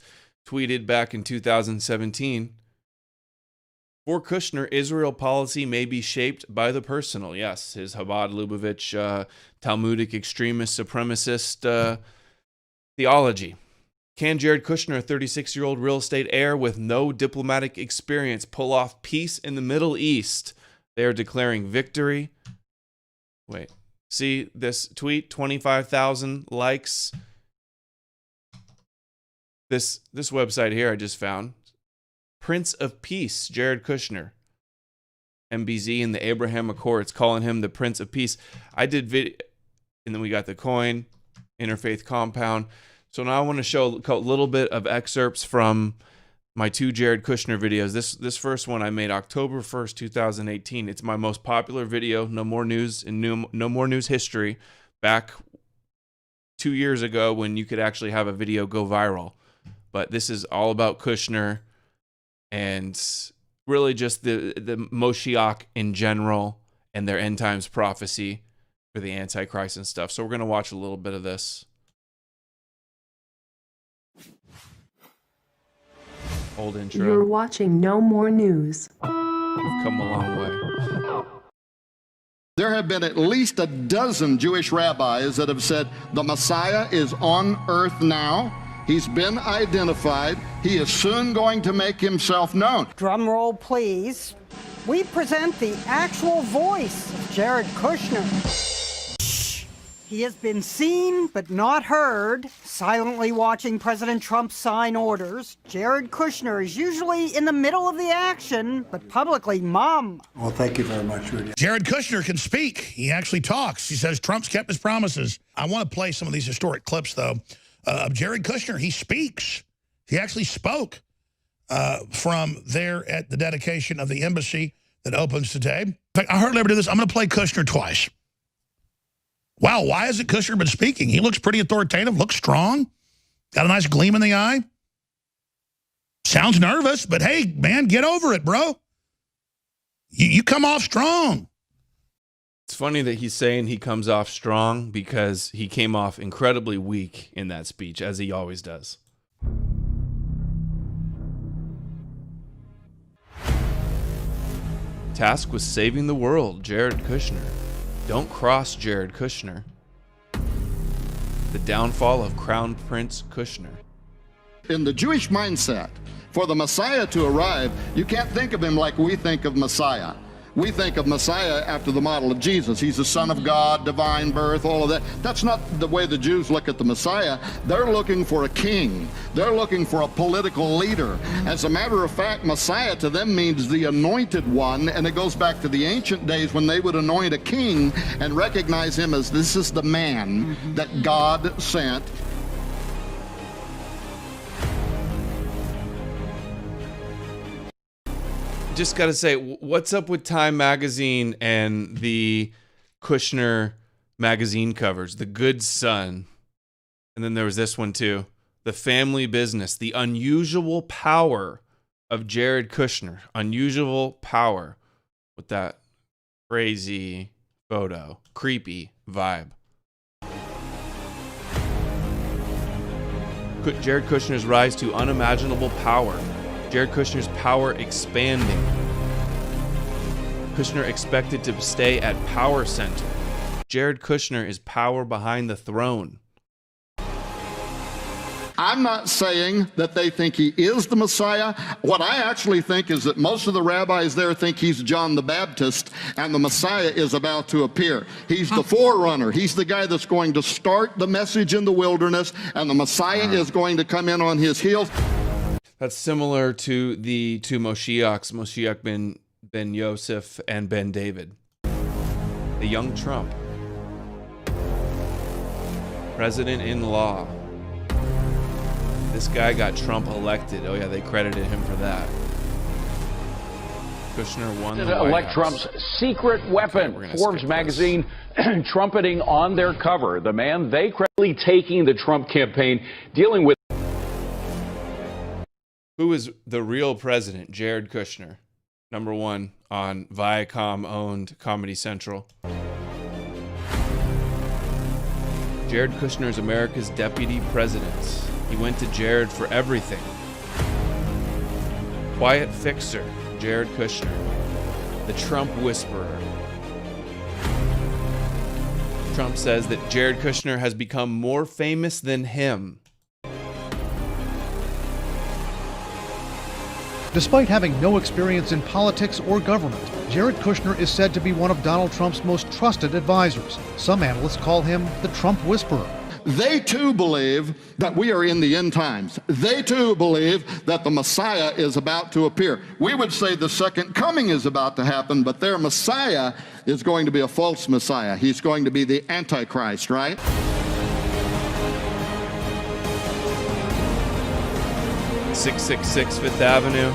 tweeted back in 2017, for Kushner, Israel policy may be shaped by the personal. Yes, his Chabad Lubavitch Talmudic extremist supremacist theology. Can Jared Kushner, a 36-year-old real estate heir with no diplomatic experience, pull off peace in the Middle East? They are declaring victory. Wait, see this tweet? 25,000 likes. This website here I just found. Prince of Peace, Jared Kushner. MBZ and the Abraham Accords, calling him the Prince of Peace. I did video, and then we got the coin, Interfaith Compound. So now I want to show a little bit of excerpts from my 2 Jared Kushner videos. This first one I made October 1st, 2018. It's my most popular video, No More News in No More News history, back 2 years ago when you could actually have a video go viral. But this is all about Kushner and really just the Moshiach in general and their end times prophecy for the Antichrist and stuff. So we're going to watch a little bit of this. Old intro. You're watching No More News. We've come a long way. There have been at least a dozen Jewish rabbis that have said the Messiah is on earth now. He's been identified. He is soon going to make himself known. Drum roll, please. We present the actual voice of Jared Kushner. He has been seen but not heard, silently watching President Trump sign orders. Jared Kushner is usually in the middle of the action, but publicly mum. Well, thank you very much, Rudy. Jared Kushner can speak. He actually talks. He says Trump's kept his promises. I want to play some of these historic clips, though. Jared Kushner, he speaks. He actually spoke from there at the dedication of the embassy that opens today. In fact, I hardly ever do this. I'm going to play Kushner twice. Wow, why hasn't Kushner been speaking? He looks pretty authoritative, looks strong, got a nice gleam in the eye. Sounds nervous, but hey, man, get over it, bro. You come off strong. It's funny that he's saying he comes off strong because he came off incredibly weak in that speech, as he always does. Task was saving the world, Jared Kushner. Don't cross Jared Kushner. The downfall of Crown Prince Kushner. In the Jewish mindset, for the Messiah to arrive, you can't think of him like we think of Messiah. We think of Messiah after the model of Jesus. He's the Son of God, divine birth, all of that. That's not the way the Jews look at the Messiah. They're looking for a king. They're looking for a political leader. As a matter of fact, Messiah to them means the anointed one, and it goes back to the ancient days when they would anoint a king and recognize him as this is the man that God sent. Just got to say, what's up with Time Magazine and the Kushner magazine covers? The Good Son. And then there was this one too. The Family Business. The Unusual Power of Jared Kushner. Unusual Power. With that crazy photo. Creepy vibe. Jared Kushner's rise to unimaginable power. Jared Kushner's power expanding. Kushner expected to stay at power center. Jared Kushner is power behind the throne. I'm not saying that they think he is the Messiah. What I actually think is that most of the rabbis there think he's John the Baptist, and the Messiah is about to appear. He's the forerunner. He's the guy that's going to start the message in the wilderness, and the Messiah is going to come in on his heels. That's similar to the two Moshiachs, Moshiach ben Yosef and Ben David. The young Trump. President-in-law. This guy got Trump elected. Oh yeah, they credited him for that. Kushner won the White elect House. Trump's secret weapon. Forbes magazine trumpeting on their cover the man they credibly taking the Trump campaign, dealing with. Who is the real president? Jared Kushner, number one on Viacom-owned Comedy Central. Jared Kushner is America's deputy president. He went to Jared for everything. Quiet fixer, Jared Kushner. The Trump whisperer. Trump says that Jared Kushner has become more famous than him. Despite having no experience in politics or government, Jared Kushner is said to be one of Donald Trump's most trusted advisors. Some analysts call him the Trump whisperer. They too believe that we are in the end times. They too believe that the Messiah is about to appear. We would say the second coming is about to happen, but their Messiah is going to be a false Messiah. He's going to be the Antichrist, right? .666 Fifth Avenue.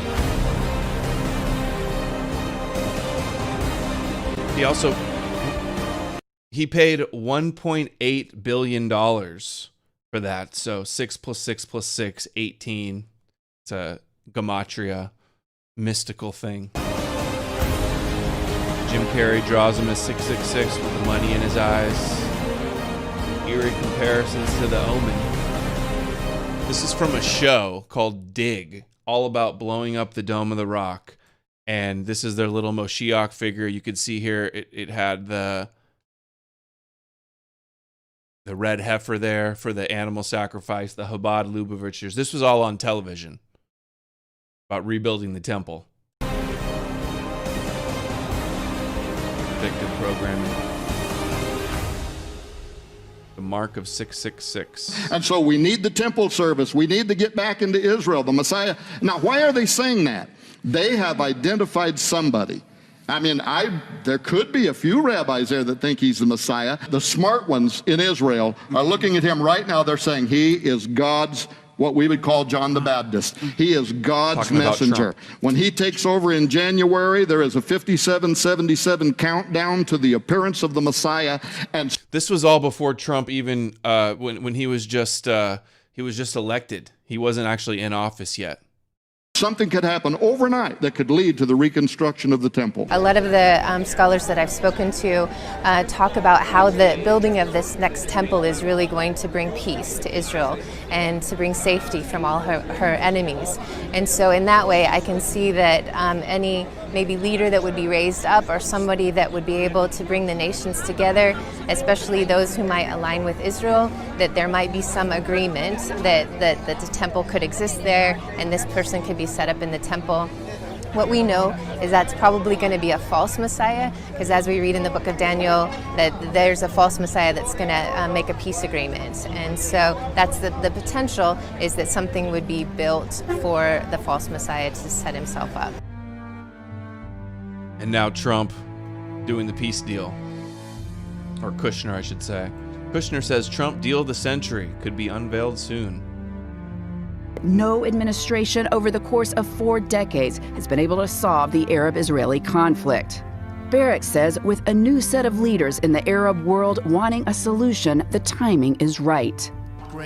He paid $1.8 billion for that. So 6 + 6 + 6, 18. It's a gematria, mystical thing. Jim Carrey draws him as 666 with the money in his eyes. Eerie comparisons to The Omen. This is from a show called Dig, all about blowing up the Dome of the Rock. And this is their little Moshiach figure. You could see here it had the red heifer there for the animal sacrifice, the Chabad Lubavitchers. This was all on television about rebuilding the temple. Predictive programming. The mark of 666. And so we need the temple service. We need to get back into Israel, the Messiah. Now, why are they saying that? They have identified somebody. I mean, there could be a few rabbis there that think he's the Messiah. The smart ones in Israel are looking at him right now. They're saying he is God's, what we would call John the Baptist. He is God's messenger. When he takes over in January, there is a 5777 countdown to the appearance of the Messiah. And this was all before Trump even, when he was just elected. He wasn't actually in office yet. Something could happen overnight that could lead to the reconstruction of the temple. A lot of the scholars that I've spoken to talk about how the building of this next temple is really going to bring peace to Israel and to bring safety from all her enemies. And so in that way, I can see that any maybe leader that would be raised up or somebody that would be able to bring the nations together, especially those who might align with Israel, that there might be some agreement that the temple could exist there and this person could be set up in the temple. What we know is that's probably going to be a false Messiah, because as we read in the book of Daniel, that there's a false Messiah that's going to make a peace agreement. And so that's the potential, is that something would be built for the false Messiah to set himself up. And now Trump doing the peace deal. Or Kushner, I should say. Kushner says Trump deal of the century could be unveiled soon. No administration over the course of 4 decades has been able to solve the Arab-Israeli conflict. Barrack says with a new set of leaders in the Arab world wanting a solution, the timing is right.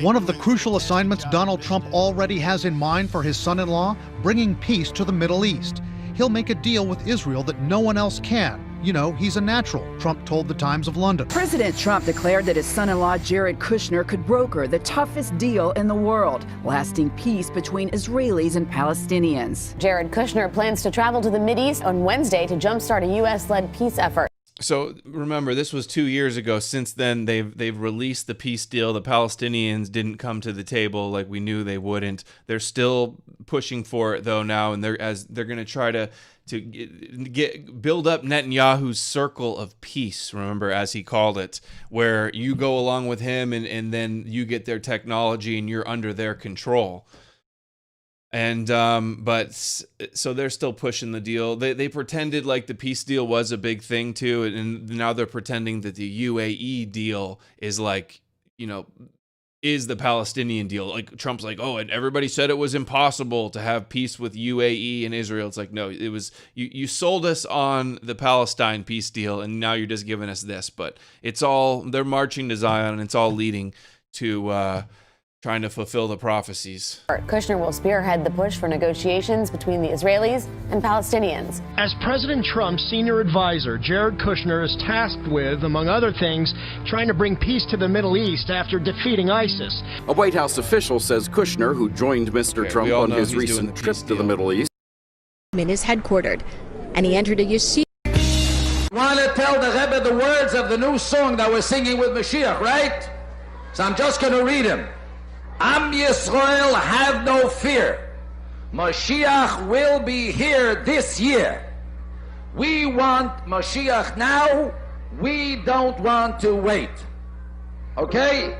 One of the crucial assignments Donald Trump already has in mind for his son-in-law, bringing peace to the Middle East. He'll make a deal with Israel that no one else can, You know, he's a natural, Trump told the Times of London. President Trump declared that his son-in-law Jared Kushner could broker the toughest deal in the world, lasting peace between Israelis and Palestinians. Jared Kushner plans to travel to the Mideast on Wednesday to jumpstart a U.S.-led peace effort. So remember, this was 2 years ago. Since then, they've released the peace deal. The Palestinians didn't come to the table like we knew they wouldn't. They're still pushing for it though now, and they're going to try to build up Netanyahu's circle of peace. Remember, as he called it, where you go along with him, and then you get their technology and you're under their control. And but so they're still pushing the deal. They pretended like the peace deal was a big thing too, and now they're pretending that the UAE deal is like, you know, is the Palestinian deal. Like Trump's like, oh, and everybody said it was impossible to have peace with UAE and Israel. It's like, no, it was you sold us on the Palestine peace deal, and now you're just giving us this. But it's all, they're marching to Zion, and it's all leading to trying to fulfill the prophecies. Kushner will spearhead the push for negotiations between the Israelis and Palestinians. As President Trump's senior advisor, Jared Kushner is tasked with, among other things, trying to bring peace to the Middle East after defeating ISIS. A White House official says Kushner, who joined Mr. Trump on his recent trip to the Middle East, is headquartered, and he entered a yeshiva. Want to tell the Rebbe the words of the new song that we're singing with Mashiach, right? So I'm just going to read him. Am Yisrael, have no fear. Mashiach will be here this year. We want Mashiach now. We don't want to wait. Okay?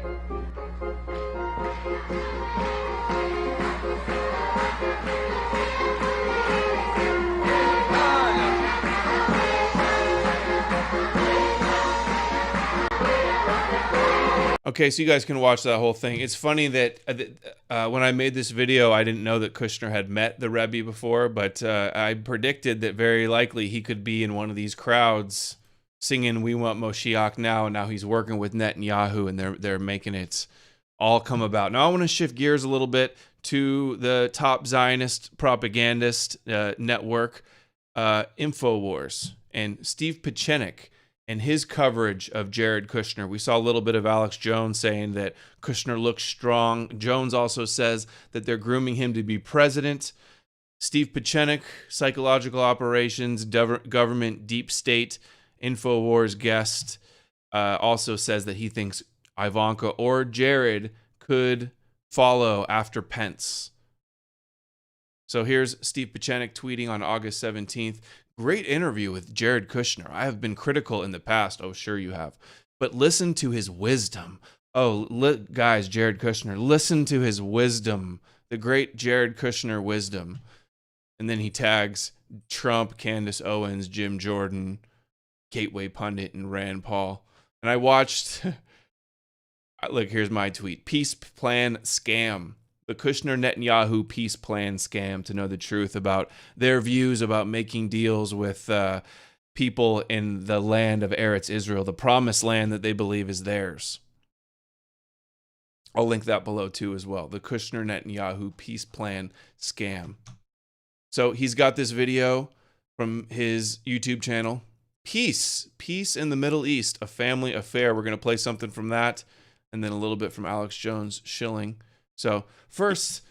Okay, so you guys can watch that whole thing. It's funny that when I made this video, I didn't know that Kushner had met the Rebbe before, but I predicted that very likely he could be in one of these crowds singing "We Want Moshiach Now," and now he's working with Netanyahu, and they're making it all come about. Now I want to shift gears a little bit to the top Zionist propagandist network, InfoWars, and Steve Pieczenik and his coverage of Jared Kushner. We saw a little bit of Alex Jones saying that Kushner looks strong. Jones also says that they're grooming him to be president. Steve Pieczenik, psychological operations, government, deep state, InfoWars guest, also says that he thinks Ivanka or Jared could follow after Pence. So here's Steve Pieczenik tweeting on August 17th. Great interview with Jared Kushner. I have been critical in the past. Oh, sure you have. But listen to his wisdom. Oh, guys, Jared Kushner, listen to his wisdom. The great Jared Kushner wisdom. And then he tags Trump, Candace Owens, Jim Jordan, Gateway Pundit, and Rand Paul. And I watched... Look, here's my tweet. Peace plan scam. The Kushner-Netanyahu peace plan scam, to know the truth about their views about making deals with people in the land of Eretz Israel, the promised land that they believe is theirs. I'll link that below too as well. The Kushner-Netanyahu peace plan scam. So he's got this video from his YouTube channel. Peace in the Middle East, a family affair. We're going to play something from that, and then a little bit from Alex Jones shilling. So first,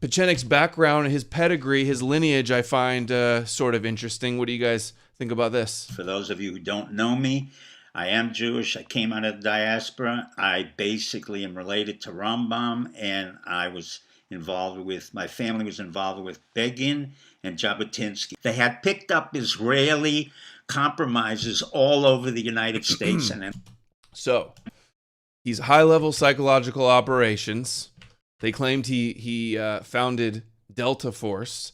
Pieczenik's background, his pedigree, his lineage, I find sort of interesting. What do you guys think about this? For those of you who don't know me, I am Jewish. I came out of the diaspora. I basically am related to Rambam, and I was involved with, my family was involved with Begin and Jabotinsky. They had picked up Israeli compromises all over the United States. So he's high-level psychological operations. They claimed he founded Delta Force.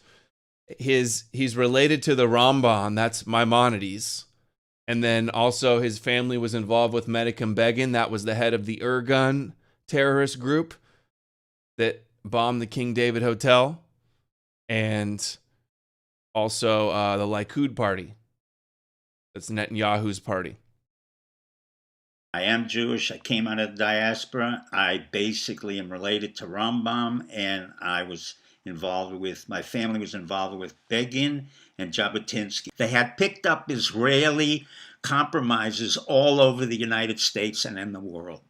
He's related to the Ramban, that's Maimonides. And then also his family was involved with Menachem Begin. That was the head of the Irgun terrorist group that bombed the King David Hotel. And also the Likud party. That's Netanyahu's party. I am Jewish. I came out of the diaspora. I basically am related to Rambam, and I was involved with, my family was involved with Begin and Jabotinsky. They had picked up Israeli compromises all over the United States and in the world.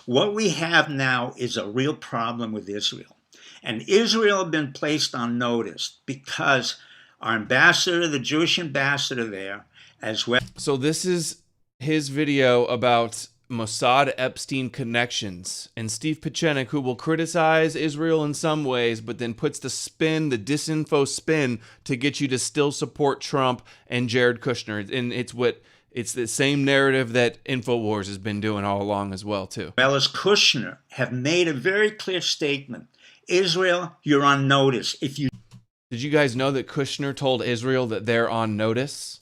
What we have now is a real problem with Israel. And Israel had been placed on notice because our ambassador, the Jewish ambassador there, as well. So this is his video about Mossad Epstein connections, and Steve Pieczenik, who will criticize Israel in some ways, but then puts the spin, the disinfo spin, to get you to still support Trump and Jared Kushner. And it's the same narrative that InfoWars has been doing all along as well, too. Well, as Kushner have made a very clear statement. Israel, you're on notice. If you Did you guys know that Kushner told Israel that they're on notice?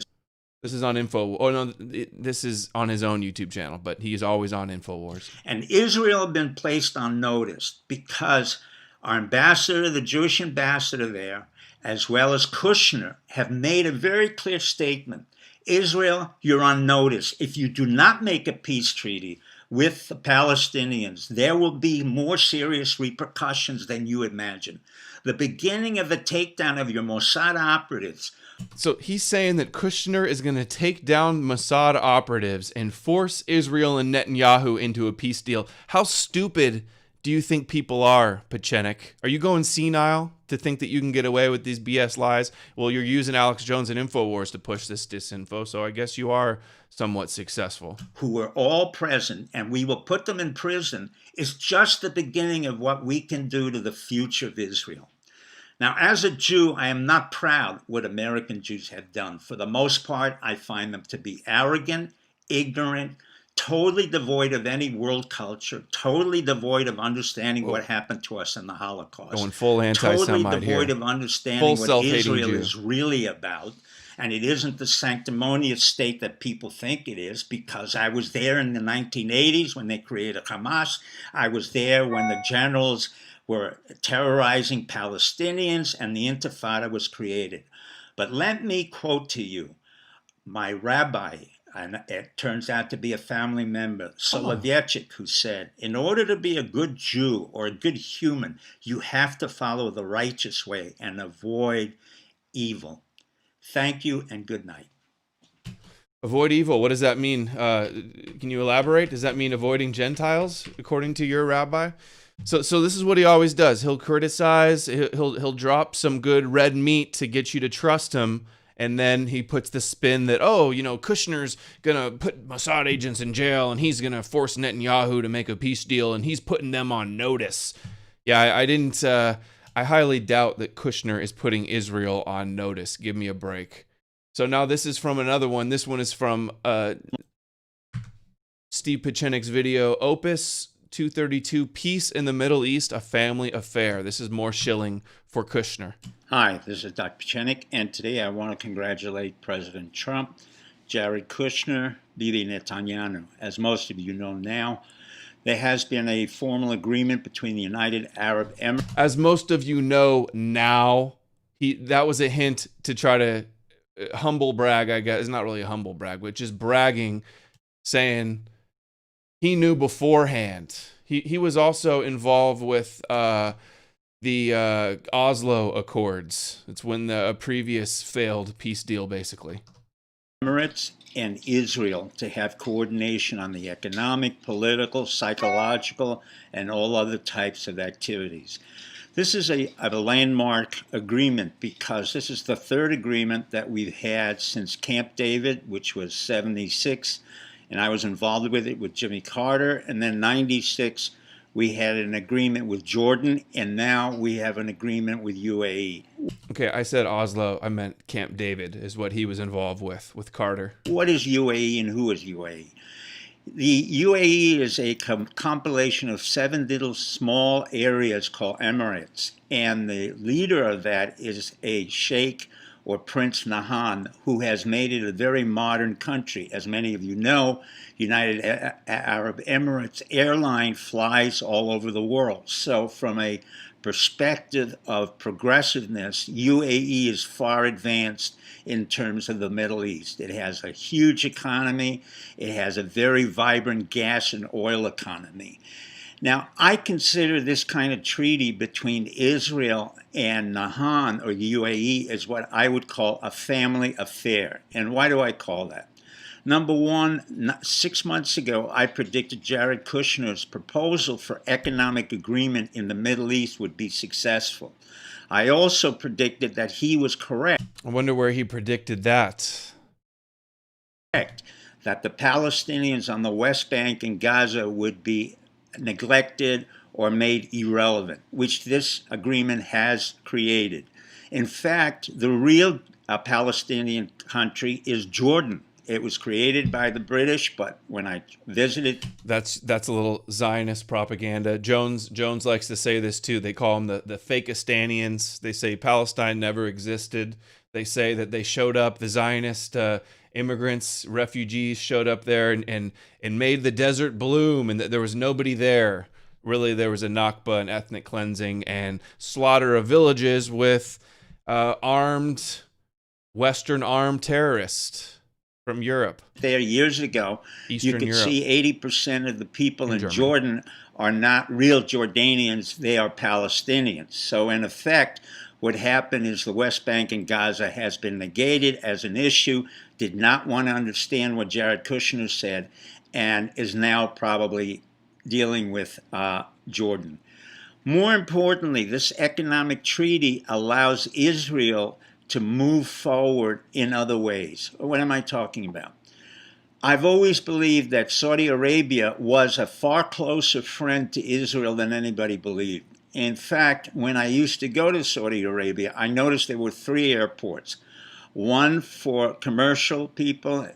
This is on Info. Oh no, this is on his own YouTube channel, but he's always on InfoWars. And Israel have been placed on notice because our ambassador, the Jewish ambassador there, as well as Kushner, have made a very clear statement. Israel, you're on notice. If you do not make a peace treaty with the Palestinians, there will be more serious repercussions than you imagine. The beginning of the takedown of your Mossad operatives. So he's saying that Kushner is going to take down Mossad operatives and force Israel and Netanyahu into a peace deal. How stupid do you think people are, Pieczenik? Are you going senile to think that you can get away with these BS lies? Well, you're using Alex Jones and InfoWars to push this disinfo, so I guess you are somewhat successful. Who were all present, and we will put them in prison, is just the beginning of what we can do to the future of Israel. Now, as a Jew, I am not proud what American Jews have done. For the most part, I find them to be arrogant, ignorant, totally devoid of any world culture, totally devoid of understanding what happened to us in the Holocaust. Going full anti-Semite totally devoid here. of understanding Full what Israel Jew. is really about. And it isn't the sanctimonious state that people think it is, because I was there in the 1980s when they created Hamas. I was there when the generals were terrorizing Palestinians and the Intifada was created. But let me quote to you my rabbi, and it turns out to be a family member, Soloveitchik, who said, in order to be a good Jew or a good human, you have to follow the righteous way and avoid evil. Thank you and good night. Avoid evil. What does that mean? Can you elaborate? Does that mean avoiding Gentiles, according to your rabbi? So this is what he always does. He'll criticize. He'll drop some good red meat to get you to trust him, and then he puts the spin that, oh, you know, Kushner's gonna put Mossad agents in jail, and he's gonna force Netanyahu to make a peace deal, and he's putting them on notice. Yeah, I didn't. I highly doubt that Kushner is putting Israel on notice. Give me a break. So now this is from another one. This one is from Steve Pieczenik's video, Opus 232, Peace in the Middle East, a Family Affair. This is more shilling for Kushner. Hi, this is Dr. Pieczenik, and today I want to congratulate President Trump, Jared Kushner, Bibi Netanyahu. As most of you know now, there has been a formal agreement between the United Arab Emirates. As most of you know now, that was a hint to try to humble brag, I guess. It's not really a humble brag, but just bragging, saying he knew beforehand. He was also involved with the Oslo Accords. It's when the previous failed peace deal, basically. Emirates and Israel to have coordination on the economic, political, psychological, and all other types of activities. This is a landmark agreement because this is the third agreement that we've had since Camp David, which was 76, and I was involved with it with Jimmy Carter, and then 96 we had an agreement with Jordan, and now we have an agreement with UAE. Okay, I said Oslo, I meant Camp David is what he was involved with Carter. What is UAE and who is UAE? The UAE is a compilation of 7 little small areas called emirates, and the leader of that is a sheikh or Prince Nahyan, who has made it a very modern country. As many of you know, United Arab Emirates airline flies all over the world. So from a perspective of progressiveness, UAE is far advanced in terms of the Middle East. It has a huge economy. It has a very vibrant gas and oil economy. Now, I consider this kind of treaty between Israel and Nahan, or the UAE, is what I would call a family affair. And why do I call that? Number one, 6 months ago, I predicted Jared Kushner's proposal for economic agreement in the Middle East would be successful. I also predicted that he was correct. I wonder where he predicted that. That the Palestinians on the West Bank and Gaza would be neglected or made irrelevant, which this agreement has created. In fact, the real Palestinian country is Jordan. It was created by the British, but when I visited... That's a little Zionist propaganda. Jones likes to say this too. They call them the Fakistanians. They say Palestine never existed. They say that they showed up, the Zionist immigrants, refugees showed up there and made the desert bloom, and that there was nobody there. Really, there was a Nakba, an ethnic cleansing, and slaughter of villages with Western armed terrorists from Europe. There years ago, Eastern you could Europe. see 80% of the people in Jordan are not real Jordanians, they are Palestinians. So in effect, what happened is the West Bank and Gaza has been negated as an issue, did not want to understand what Jared Kushner said, and is now probably dealing with Jordan. More importantly, this economic treaty allows Israel to move forward in other ways. What am I talking about? I've always believed that Saudi Arabia was a far closer friend to Israel than anybody believed. In fact, when I used to go to Saudi Arabia, I noticed there were 3 airports. One for commercial people,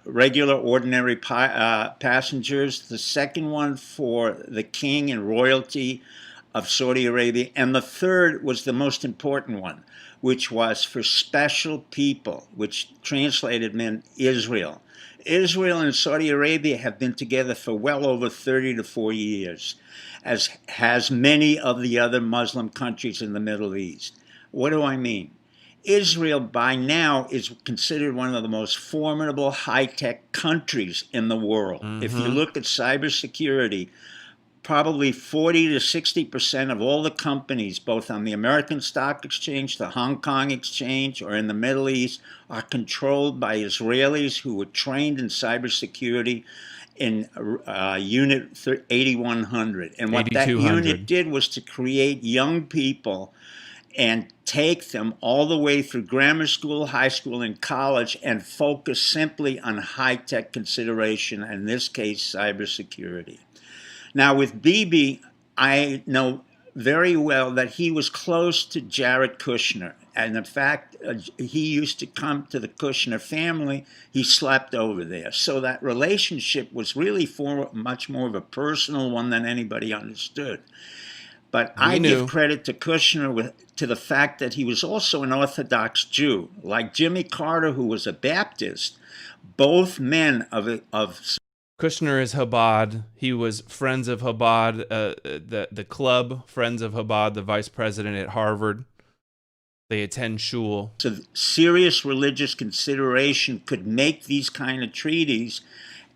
regular, ordinary passengers. The second one for the king and royalty of Saudi Arabia. And the third was the most important one, which was for special people, which translated meant Israel. Israel and Saudi Arabia have been together for well over 30 to 40 years, as has many of the other Muslim countries in the Middle East. What do I mean? Israel by now is considered one of the most formidable high-tech countries in the world. If you look at cybersecurity, probably 40 to 60% of all the companies, both on the American Stock Exchange, the Hong Kong Exchange, or in the Middle East, are controlled by Israelis who were trained in cybersecurity in Unit 8100. And what that unit did was to create young people and take them all the way through grammar school, high school, and college, and focus simply on high-tech consideration, in this case, cybersecurity. Now, with Bibi, I know very well that he was close to Jared Kushner. And in fact, he used to come to the Kushner family. He slept over there. So that relationship was really much more of a personal one than anybody understood. But I give credit to Kushner to the fact that he was also an Orthodox Jew. Like Jimmy Carter, who was a Baptist, both men of Kushner is Chabad. He was Friends of Chabad, the club Friends of Chabad, the vice president at Harvard. They attend shul. So serious religious consideration could make these kind of treaties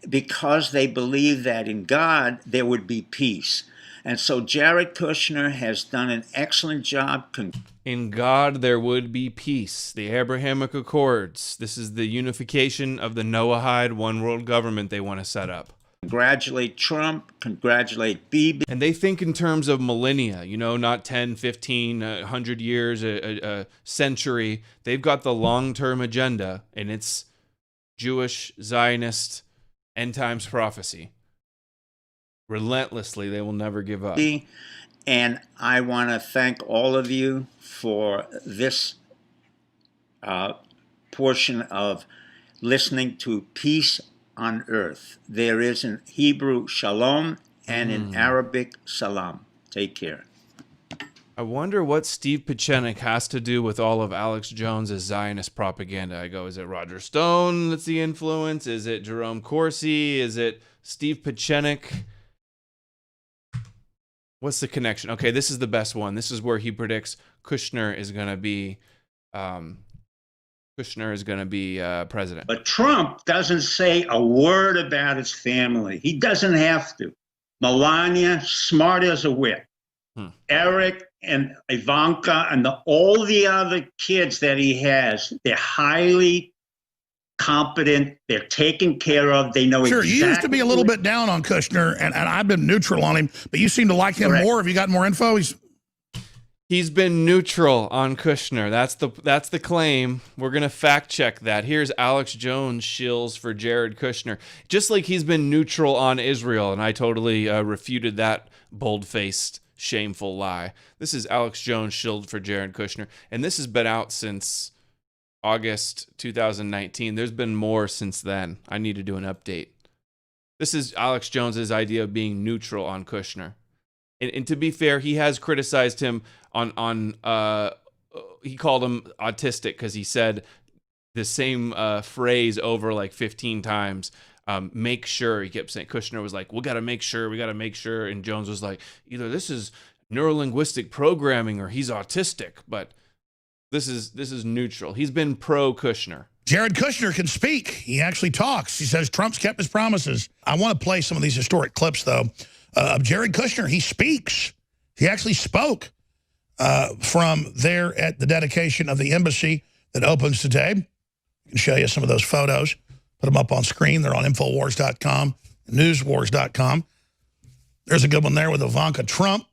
because they believe that in God there would be peace. And so Jared Kushner has done an excellent job. In God there would be peace. The Abrahamic Accords. This is the unification of the Noahide one world government they want to set up. Congratulate Trump, congratulate Bibi. And they think in terms of millennia, you know, not 10, 15, 100 years, a century. They've got the long-term agenda, and it's Jewish, Zionist, end times prophecy. Relentlessly, they will never give up. And I want to thank all of you for this portion of listening to Peace on Earth. There is in Hebrew Shalom and in Arabic Salam. Take care. I wonder what Steve Pieczenik has to do with all of Alex Jones's Zionist propaganda. I go, is it Roger Stone that's the influence? Is it Jerome Corsi? Is it Steve Pieczenik? What's the connection? Okay, this is the best one. This is where he predicts Kushner is going to be president. But Trump doesn't say a word about his family. He doesn't have to. Melania, smart as a whip. Eric and Ivanka and all the other kids that he has, they're highly competent. They're taken care of. They know Sure, exactly. you used to be a little bit down on Kushner, and I've been neutral on him, but you seem to like him more. Have you got more info? He's been neutral on Kushner. That's the claim. We're going to fact check that. Here's Alex Jones shills for Jared Kushner. Just like he's been neutral on Israel, and I totally refuted that bold-faced, shameful lie. This is Alex Jones shilled for Jared Kushner, and this has been out since August 2019. There's been more since then. I need to do an update. This is Alex Jones's idea of being neutral on Kushner. And to be fair, he has criticized him on he called him autistic because he said the same phrase over like 15 times. Make sure, he kept saying. Kushner was like, we got to make sure. And Jones was like, either this is neurolinguistic programming or he's autistic. But this is neutral. He's been pro Kushner. Jared Kushner can speak. He actually talks. He says Trump's kept his promises. I want to play some of these historic clips, though, of Jared Kushner. He speaks. He actually spoke from there at the dedication of the embassy that opens today. I can show you some of those photos. Put them up on screen. They're on Infowars.com, Newswars.com. There's a good one there with Ivanka Trump.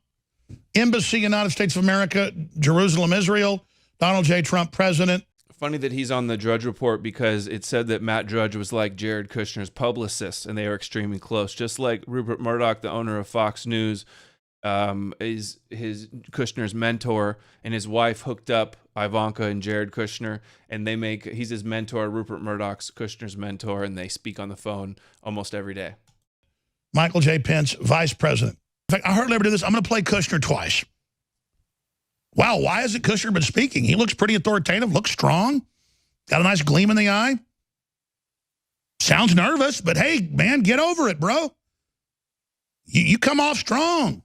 Embassy, United States of America, Jerusalem, Israel. Donald J. Trump, president. Funny that he's on the Drudge Report because it said that Matt Drudge was like Jared Kushner's publicist, and they are extremely close. Just like Rupert Murdoch, the owner of Fox News, is his Kushner's mentor, and his wife hooked up Ivanka and Jared Kushner, and he's his mentor. Rupert Murdoch's Kushner's mentor, and they speak on the phone almost every day. Michael J. Pence, vice president. In fact, I hardly ever do this. I'm going to play Kushner twice. Wow, why hasn't Kushner been speaking? He looks pretty authoritative, looks strong, got a nice gleam in the eye. Sounds nervous, but hey, man, get over it, bro. You come off strong.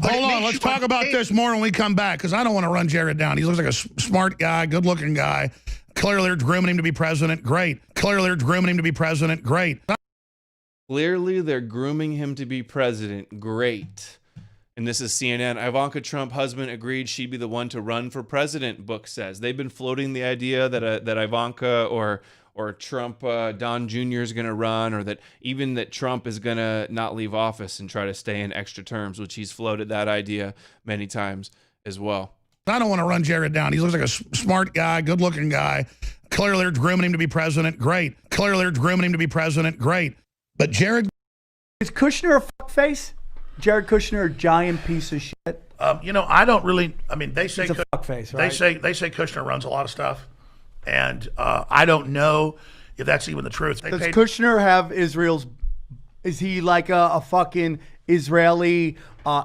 Hold on, let's talk about this more when we come back, because I don't want to run Jared down. He looks like a smart guy, good-looking guy. Clearly they're grooming him to be president. Great. Clearly they're grooming him to be president. Great. Clearly they're grooming him to be president. Great. And this is CNN. Ivanka Trump husband agreed she'd be the one to run for president, book says. They've been floating the idea that Ivanka or Trump, Don Jr. is going to run, or that even that Trump is going to not leave office and try to stay in extra terms, which he's floated that idea many times as well. I don't want to run Jared down. He looks like a smart guy, good-looking guy. Clearly they're grooming him to be president. Great. Clearly they're grooming him to be president. Great. But Jared... Is Kushner a fuckface? Jared Kushner, a giant piece of shit. You know, I don't really. I mean, they say He's a fuckface, right? They say Kushner runs a lot of stuff, and I don't know if that's even the truth. Does Kushner have Israel's? Is he like a fucking Israeli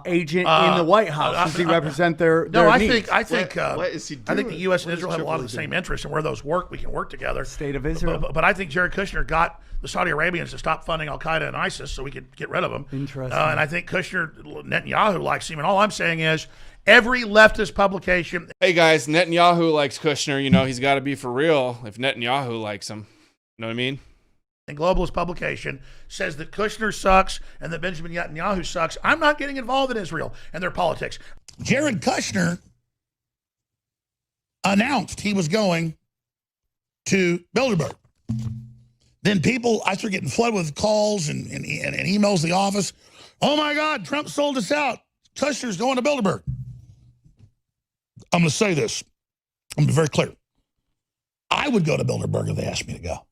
agent in the White House? Does he represent their needs? I think what is he doing? I think the U.S. and Israel have a lot of the same interests, and where those work, we can work together. State of Israel. But I think Jared Kushner got the Saudi Arabians to stop funding Al Qaeda and ISIS, so we could get rid of them. Interesting. And I think Netanyahu likes him. And all I'm saying is, every leftist publication. Hey guys, Netanyahu likes Kushner. You know, he's got to be for real if Netanyahu likes him. You know what I mean? And globalist publication says that Kushner sucks and that Benjamin Netanyahu sucks. I'm not getting involved in Israel and their politics. Jared Kushner announced he was going to Bilderberg. Then I started getting flooded with calls and emails to the office. Oh my God, Trump sold us out. Kushner's going to Bilderberg. I'm going to say this. I'm going to be very clear. I would go to Bilderberg if they asked me to go.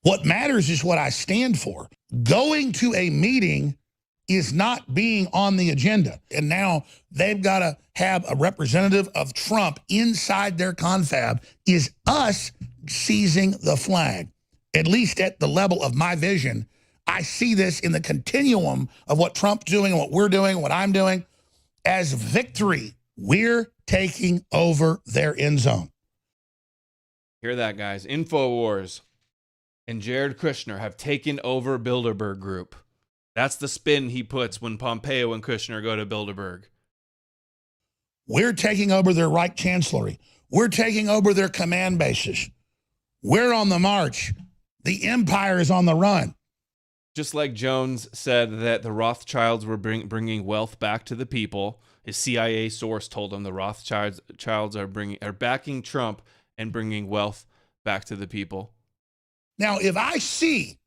What matters is what I stand for. Going to a meeting is not being on the agenda. And now they've got to have a representative of Trump inside their confab. Is us seizing the flag, at least at the level of my vision. I see this in the continuum of what Trump's doing and what we're doing, what I'm doing, as victory. We're taking over their end zone. Hear that, guys. InfoWars and Jared Kushner have taken over Bilderberg Group. That's the spin he puts when Pompeo and Kushner go to Bilderberg. We're taking over their Reich Chancellery. We're taking over their command bases. We're on the march. The empire is on the run. Just like Jones said that the Rothschilds were bringing wealth back to the people, his CIA source told him the Rothschilds are backing Trump and bringing wealth back to the people. Now, if I see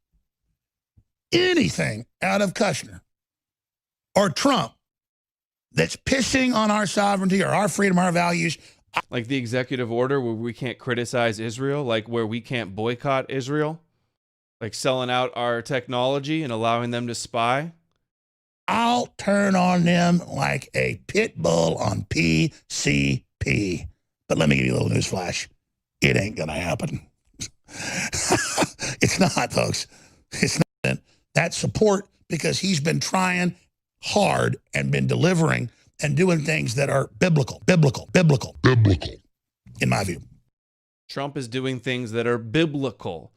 anything out of Kushner or Trump that's pissing on our sovereignty or our freedom, our values, like the executive order where we can't criticize Israel, like where we can't boycott Israel, like selling out our technology and allowing them to spy, I'll turn on them like a pit bull on PCP. But let me give you a little news flash. It ain't going to happen. It's not, folks. It's not. That support, because he's been trying hard and been delivering and doing things that are biblical, in my view. Trump is doing things that are biblical.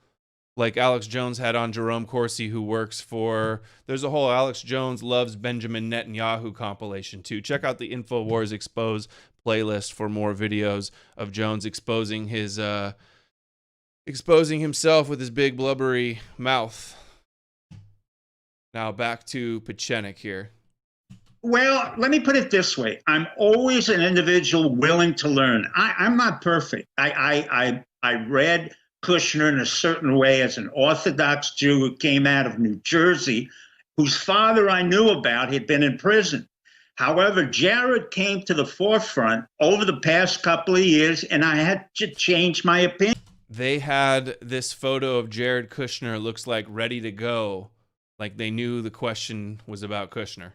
Like Alex Jones had on Jerome Corsi, who works for, there's a whole Alex Jones loves Benjamin Netanyahu compilation too. Check out the InfoWars Expose playlist for more videos of Jones exposing his, exposing himself with his big blubbery mouth. Now back to Pechenik here. Well, let me put it this way. I'm always an individual willing to learn. I'm not perfect. I read Kushner in a certain way as an Orthodox Jew who came out of New Jersey, whose father I knew about had been in prison. However, Jared came to the forefront over the past couple of years, and I had to change my opinion. They had this photo of Jared Kushner, looks like ready to go, like they knew the question was about Kushner.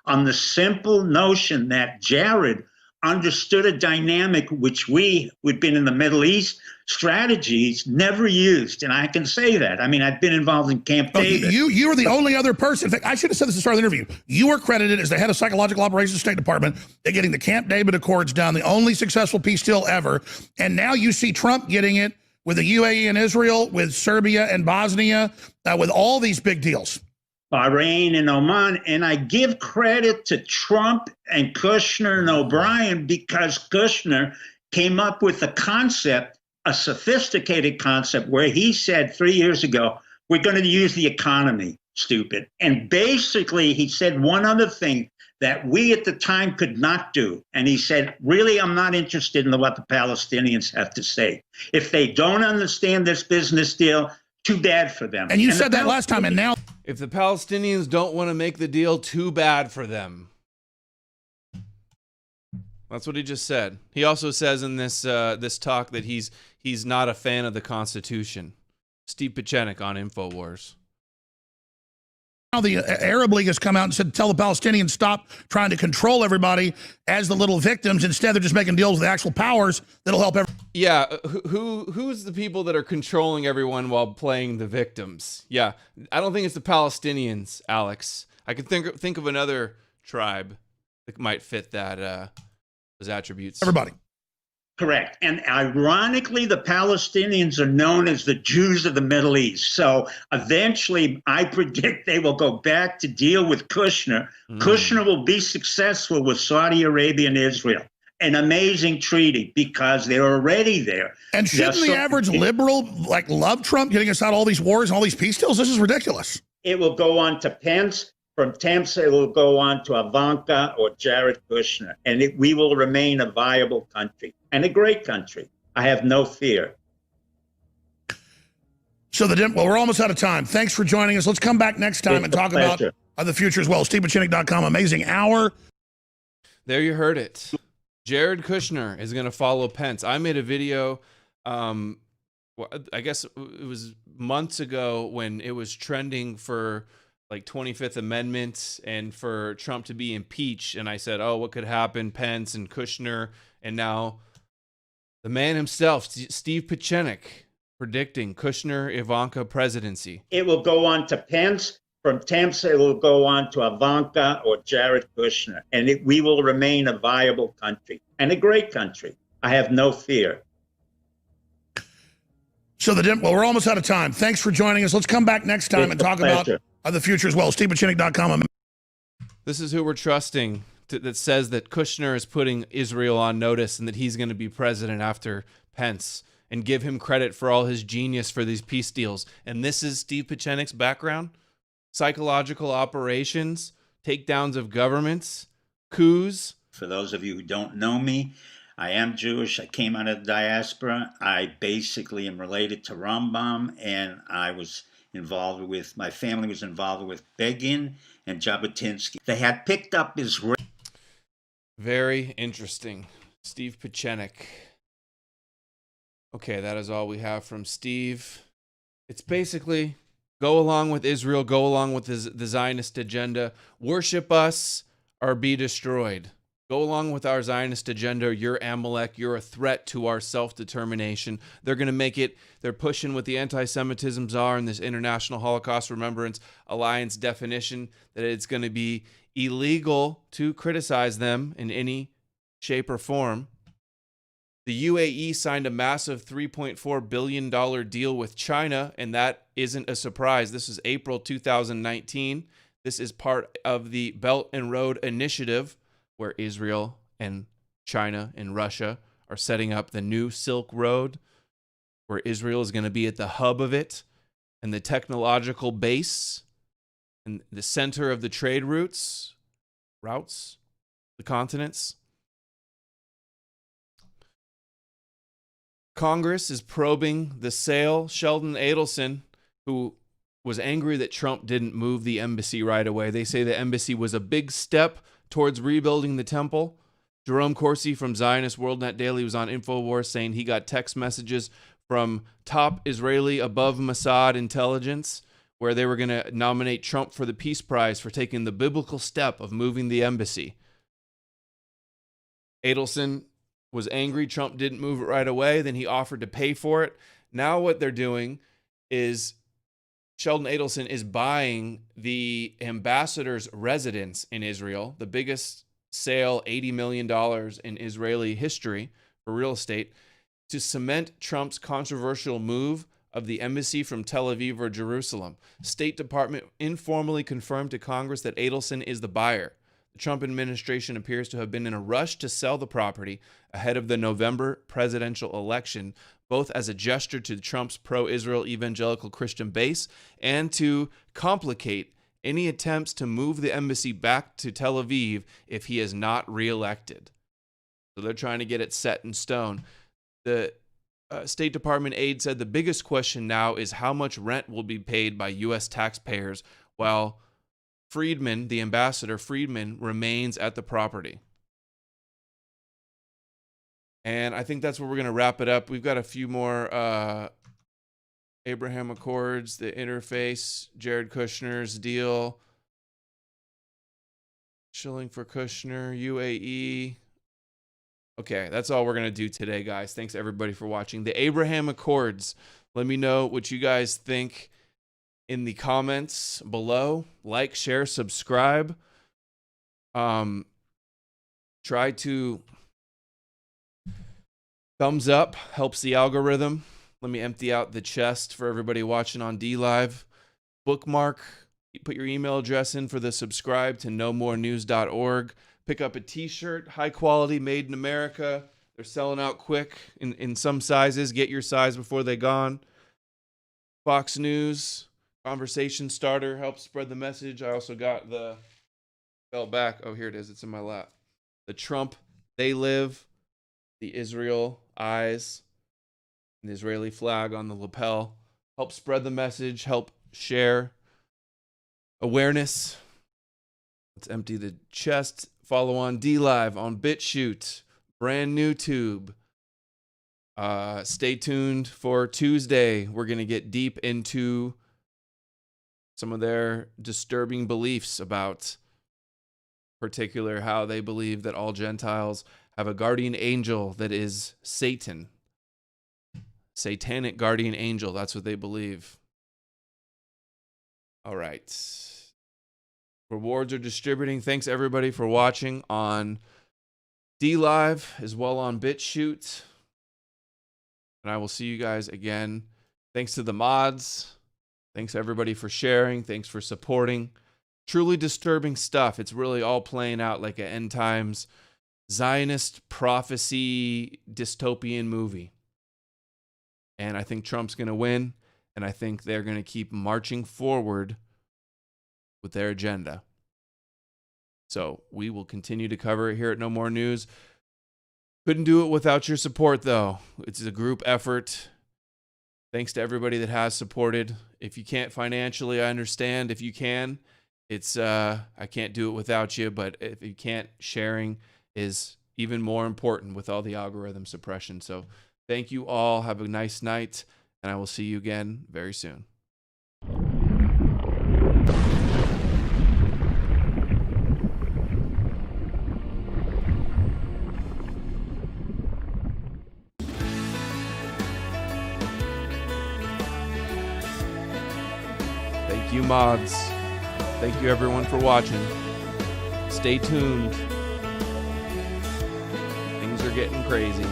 On the simple notion that Jared understood a dynamic which we'd been in the Middle East strategies never used. And I can say that. I mean, I've been involved in Camp David. You were the only other person. In fact, I should have said this at the start of the interview. You were credited as the head of psychological operations State Department at getting the Camp David Accords done, the only successful peace deal ever. And now you see Trump getting it with the UAE and Israel, with Serbia and Bosnia, with all these big deals. Bahrain and Oman, and I give credit to Trump and Kushner and O'Brien because Kushner came up with a concept, a sophisticated concept, where he said 3 years ago, we're going to use the economy, stupid. And basically he said one other thing that we at the time could not do. And he said, really, I'm not interested in what the Palestinians have to say. If they don't understand this business deal, too bad for them. And you said that last time, and now... If the Palestinians don't want to make the deal, too bad for them. That's what he just said. He also says in this this talk that he's not a fan of the Constitution. Steve Pechenik on InfoWars. Now the Arab League has come out and said, tell the Palestinians stop trying to control everybody as the little victims. Instead, they're just making deals with the actual powers that'll help everyone. Yeah, who's the people that are controlling everyone while playing the victims? Yeah, I don't think it's the Palestinians, Alex. I could think of another tribe that might fit that those attributes. Everybody. Correct. And ironically, the Palestinians are known as the Jews of the Middle East. So eventually, I predict they will go back to deal with Kushner. Kushner will be successful with Saudi Arabia and Israel. An amazing treaty because they're already there. And shouldn't the average liberal love Trump getting us out all these wars and all these peace deals? This is ridiculous. It will go on to Pence. From Pence, it will go on to Ivanka or Jared Kushner. And we will remain a viable country and a great country. I have no fear. So we're almost out of time. Thanks for joining us. Let's come back next time and talk about the future as well. StevePechenik.com. Amazing hour. There you heard it. Jared Kushner is going to follow Pence. I made a video, I guess it was months ago when it was trending for like 25th Amendment and for Trump to be impeached. And I said, oh, what could happen? Pence and Kushner. And now the man himself, Steve Pechenik, predicting Kushner, Ivanka presidency. It will go on to Pence. From Pence, it will go on to Ivanka or Jared Kushner. And we will remain a viable country and a great country. I have no fear. So we're almost out of time. Thanks for joining us. Let's come back next time and talk about the future as well. StevePechenik.com. This is who we're trusting that says that Kushner is putting Israel on notice and that he's going to be president after Pence and give him credit for all his genius for these peace deals. And this is Steve Pieczenik's background: psychological operations, takedowns of governments, coups. For those of you who don't know me, I am Jewish. I came out of the diaspora. I basically am related to Rambam, and I was involved with, my family was involved with Begin and Jabotinsky. They had picked up his... Very interesting. Steve Pieczenik. Okay, that is all we have from Steve. It's basically go along with Israel, go along with the Zionist agenda, worship us or be destroyed. Go along with our Zionist agenda. You're Amalek. You're a threat to our self-determination. They're going to make it, they're pushing with the anti-Semitism czar and this International Holocaust Remembrance Alliance definition that it's going to be illegal to criticize them in any shape or form. The UAE signed a massive $3.4 billion deal with China, and that isn't a surprise. This is April 2019. This is part of the Belt and Road Initiative, where Israel and China and Russia are setting up the new Silk Road, where Israel is going to be at the hub of it and the technological base and the center of the trade routes, the continents. Congress is probing the sale. Sheldon Adelson, who was angry that Trump didn't move the embassy right away. They say the embassy was a big step towards rebuilding the temple. Jerome Corsi from Zionist WorldNet Daily was on InfoWars saying he got text messages from top Israeli above Mossad intelligence where they were going to nominate Trump for the Peace Prize for taking the biblical step of moving the embassy. Adelson was angry Trump didn't move it right away. Then he offered to pay for it. Now what they're doing is Sheldon Adelson is buying the ambassador's residence in Israel, the biggest sale, $80 million in Israeli history for real estate, to cement Trump's controversial move of the embassy from Tel Aviv or Jerusalem. State Department informally confirmed to Congress that Adelson is the buyer. The Trump administration appears to have been in a rush to sell the property ahead of the November presidential election, both as a gesture to Trump's pro-Israel evangelical Christian base and to complicate any attempts to move the embassy back to Tel Aviv if he is not reelected. So they're trying to get it set in stone. The State Department aide said the biggest question now is how much rent will be paid by U.S. taxpayers while Friedman, the ambassador Friedman, remains at the property. And I think that's where we're going to wrap it up. We've got a few more Abraham Accords, the interface, Jared Kushner's deal, shilling for Kushner, UAE. Okay, that's all we're going to do today, guys. Thanks, everybody, for watching. The Abraham Accords. Let me know what you guys think in the comments below. Like, share, subscribe. Try to thumbs up. Helps the algorithm. Let me empty out the chest for everybody watching on DLive. Bookmark. Put your email address in for the subscribe to nomorenews.org. Pick up a t-shirt, high quality, made in America. They're selling out quick in some sizes. Get your size before they're gone. Fox News, conversation starter, helps spread the message. I also got the, fell back. Oh, here it is. It's in my lap. The Trump, They Live, the Israel eyes, an Israeli flag on the lapel. Help spread the message, help share awareness. Let's empty the chest. Follow on DLive, on BitChute, brand new tube. Stay tuned for Tuesday. We're going to get deep into some of their disturbing beliefs about particular how they believe that all Gentiles have a guardian angel that is Satan. Satanic guardian angel. That's what they believe. All right. Rewards are distributing. Thanks, everybody, for watching on DLive as well on BitChute. And I will see you guys again. Thanks to the mods. Thanks, everybody, for sharing. Thanks for supporting. Truly disturbing stuff. It's really all playing out like an end times Zionist prophecy dystopian movie. And I think Trump's going to win. And I think they're going to keep marching forward with their agenda. So we will continue to cover it here at No More News. Couldn't do it without your support, though. It's a group effort. Thanks to everybody that has supported. If you can't financially, I understand. If you can, it's I can't do it without you. But if you can't, sharing is even more important with all the algorithm suppression. So thank you all. Have a nice night, and I will see you again very soon. Thank you, mods. Thank you, everyone, for watching. Stay tuned. Things are getting crazy.